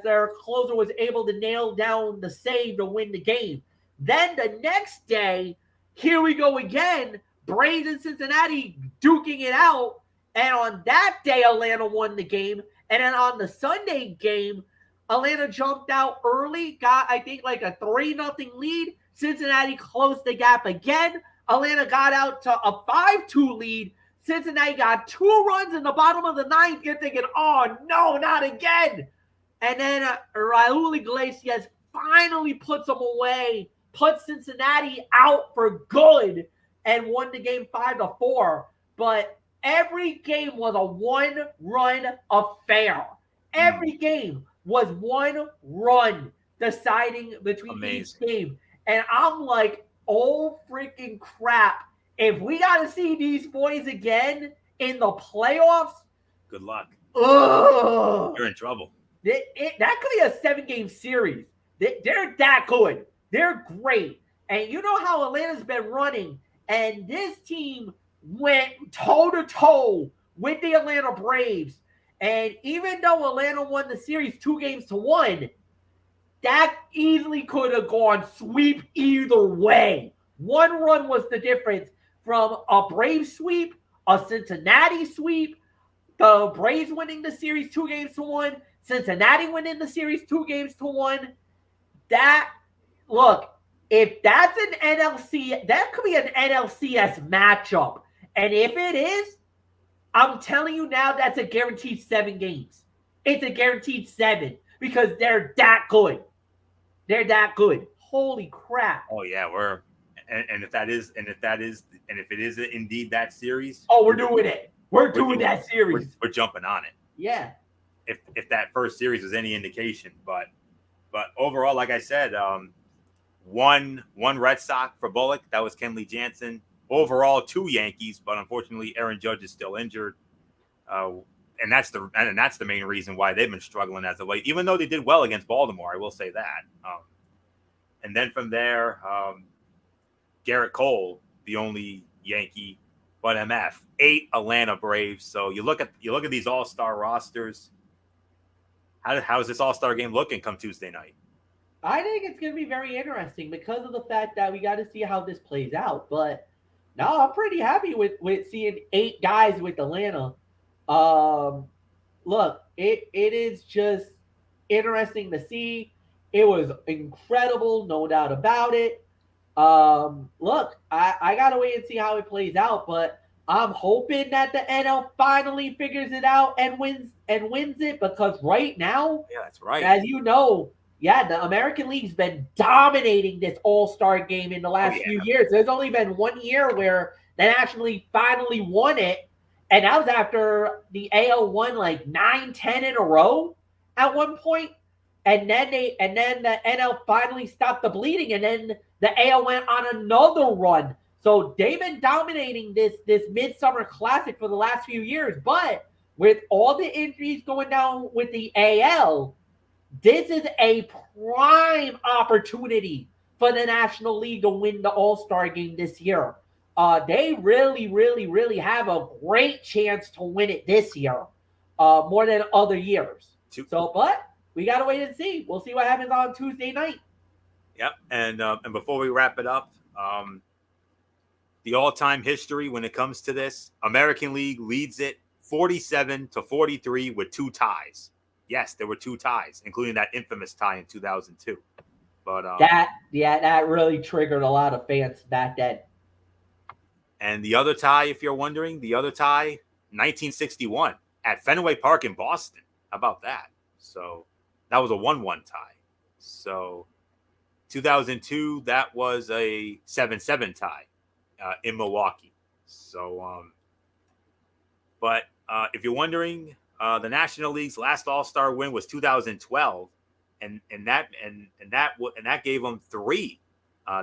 their closer was able to nail down the save to win the game. Then the next day, here we go again, Braves and Cincinnati duking it out, and on that day, Atlanta won the game, and then on the Sunday game, Atlanta jumped out early, got, I think, a 3-0 lead. Cincinnati closed the gap again. Atlanta got out to a 5-2 lead. Cincinnati got 2 runs in the bottom of the ninth. You're thinking, oh, no, not again. And then Raul Iglesias finally puts them away, puts Cincinnati out for good, and won the game 5-4. But every game was a 1-run affair. Every game was 1 run deciding between each game. And I'm like, oh freaking crap. If we got to see these boys again in the playoffs, good luck. You're in trouble. That could be a 7-game series. They're that good. They're great. And you know how Atlanta's been running. And this team went toe-to-toe with the Atlanta Braves. And even though Atlanta won the series 2-1, that easily could have gone sweep either way. 1 run was the difference from a Braves sweep, a Cincinnati sweep, the Braves winning the series 2-1, Cincinnati winning the series 2-1. If that's an NLC, that could be an NLCS matchup. And if it is, I'm telling you now, that's a guaranteed 7 games. It's a guaranteed 7 because they're that good. They're that good. Holy crap! Oh yeah, if it is indeed that series, we're doing it. We're doing that series. We're jumping on it. Yeah. If that first series was any indication, but overall, like I said, one Red Sox for Bullock. That was Kenley Jansen. Overall, 2 Yankees, but unfortunately, Aaron Judge is still injured, and that's the main reason why they've been struggling as of late. Even though they did well against Baltimore, I will say that. And then from there, Garrett Cole, the only Yankee, but MF 8 Atlanta Braves. So you look at these all-star rosters. How's this all-star game looking come Tuesday night? I think it's going to be very interesting because of the fact that we got to see how this plays out, but. No, I'm pretty happy with seeing 8 guys with Atlanta. Look, it is just interesting to see. It was incredible, no doubt about it. Look, I gotta wait and see how it plays out, but I'm hoping that the NL finally figures it out and wins it because right now, yeah, that's right. As you know. Yeah, the American League's been dominating this all-star game in the last few years. There's only been 1 year where they actually finally won it, and that was after the AL won 9-10 in a row at one point, and then the NL finally stopped the bleeding, and then the AL went on another run. So they've been dominating this Midsummer Classic for the last few years, but with all the injuries going down with the AL, this is a prime opportunity for the National League to win the All-Star game this year. They really, really, really have a great chance to win it this year, more than other years. So, but we got to wait and see. We'll see what happens on Tuesday night. Yep, and before we wrap it up, the all-time history when it comes to this, American League leads it 47-43 with 2 ties. Yes, there were 2 ties, including that infamous tie in 2002. But that really triggered a lot of fans back then. And the other tie, if you're wondering, 1961 at Fenway Park in Boston. How about that? So that was a 1-1 tie. So 2002, that was a 7-7 tie in Milwaukee. So, but if you're wondering, the National League's last All-Star win was 2012, and that gave them 3.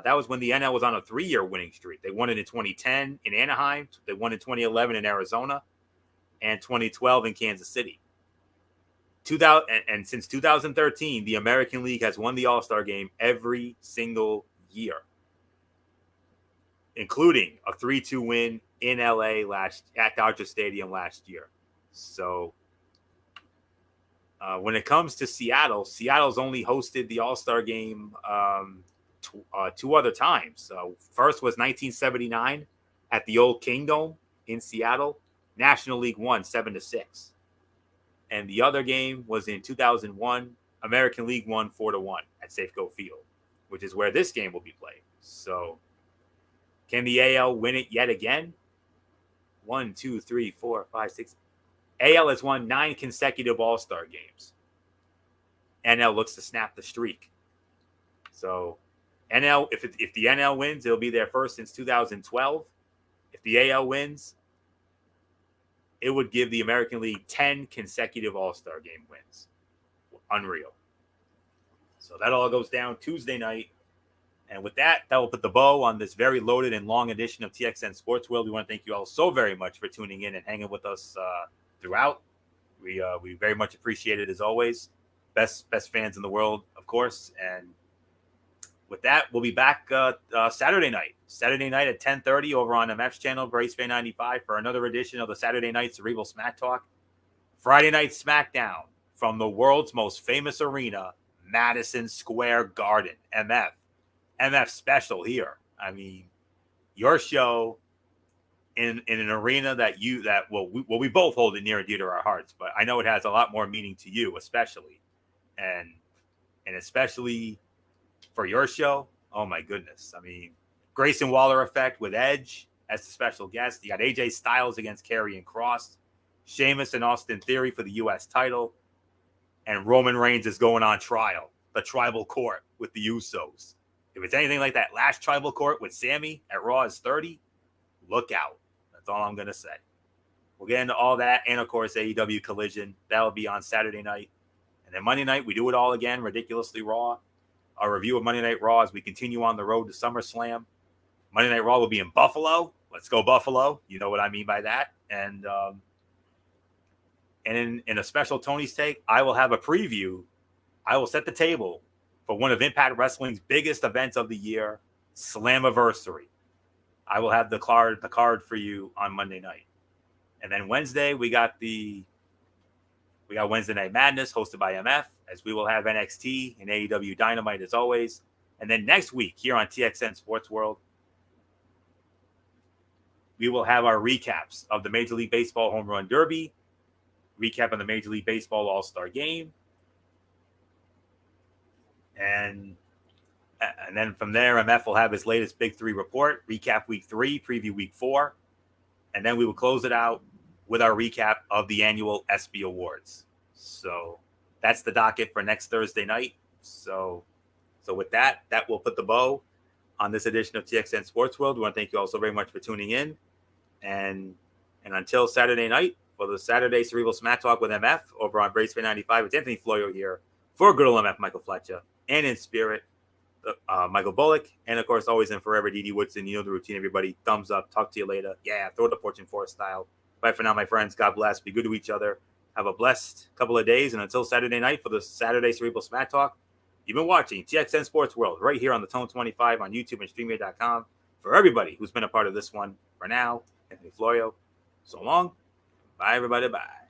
That was when the NL was on a 3-year winning streak. They won it in 2010 in Anaheim. They won in 2011 in Arizona, and 2012 in Kansas City. 2000 and since 2013, the American League has won the All-Star game every single year, including a 3-2 win in LA at Dodger Stadium last year. So when it comes to Seattle's only hosted the All-Star game 2 other times. So first was 1979 at the old Kingdome in Seattle. National League won 7-6. And the other game was in 2001. American League won 4-1 at Safeco Field, which is where this game will be played. So can the AL win it yet again? 1, 2, 3, 4, 5, 6. AL has won 9 consecutive All-Star games. NL looks to snap the streak. So NL, if the NL wins, it'll be their first since 2012. If the AL wins, it would give the American League 10 consecutive All-Star game wins. Unreal. So that all goes down Tuesday night. And with that, that will put the bow on this very loaded and long edition of TXN Sports World. We want to thank you all so very much for tuning in and hanging with us throughout. We very much appreciate it as always. Best fans in the world, of course. And with that, we'll be back Saturday night at 10:30 over on MF's channel, Brace Fan 95, for another edition of the Saturday Night Cerebral Smack Talk. Friday Night SmackDown from the world's most famous arena, Madison Square Garden, MF special here. I mean, your show in an arena that we both hold it near and dear to our hearts, but I know it has a lot more meaning to you, especially, and especially for your show. Oh my goodness. I mean, Grayson Waller effect with Edge as the special guest. You got AJ Styles against Karrion Kross, Sheamus and Austin Theory for the U.S. title, and Roman Reigns is going on trial, the tribal court with the Usos. If it's anything like that last tribal court with Sammy at Raw is 30, look out. That's all I'm going to say. We'll get into all that, and of course, AEW Collision. That'll be on Saturday night. And then Monday night, we do it all again, Ridiculously Raw. Our review of Monday Night Raw as we continue on the road to SummerSlam. Monday Night Raw will be in Buffalo. Let's go Buffalo. You know what I mean by that. And in a special Tony's Take, I will have a preview. I will set the table for one of Impact Wrestling's biggest events of the year, Slammiversary. I will have the card for you on Monday night. And then Wednesday, we got Wednesday Night Madness hosted by MF, as we will have NXT and AEW Dynamite as always. And then next week here on TXN Sports World, we will have our recaps of the Major League Baseball Home Run Derby, recap of the Major League Baseball All-Star Game, and then from there, MF will have his latest Big 3 report, recap Week 3, preview Week 4, and then we will close it out with our recap of the annual ESPY Awards. So that's the docket for next Thursday night. So with that will put the bow on this edition of TXN Sports World. We want to thank you all so very much for tuning in. And until Saturday night, for the Saturday Cerebral Smack Talk with MF over on Brace Fan 95, it's Anthony Florio here for good old MF Michael Fletcher, and in spirit, Michael Bullock, and of course, always and forever, D.D. Woodson. You know the routine, everybody. Thumbs up. Talk to you later. Yeah, throw the Fortune 4 style. Bye for now, my friends. God bless. Be good to each other. Have a blessed couple of days. And until Saturday night for the Saturday Cerebral Smack Talk, you've been watching TXN Sports World right here on the Tone 25 on YouTube and StreamYard.com. For everybody who's been a part of this one, for now, Anthony Florio. So long. Bye, everybody. Bye.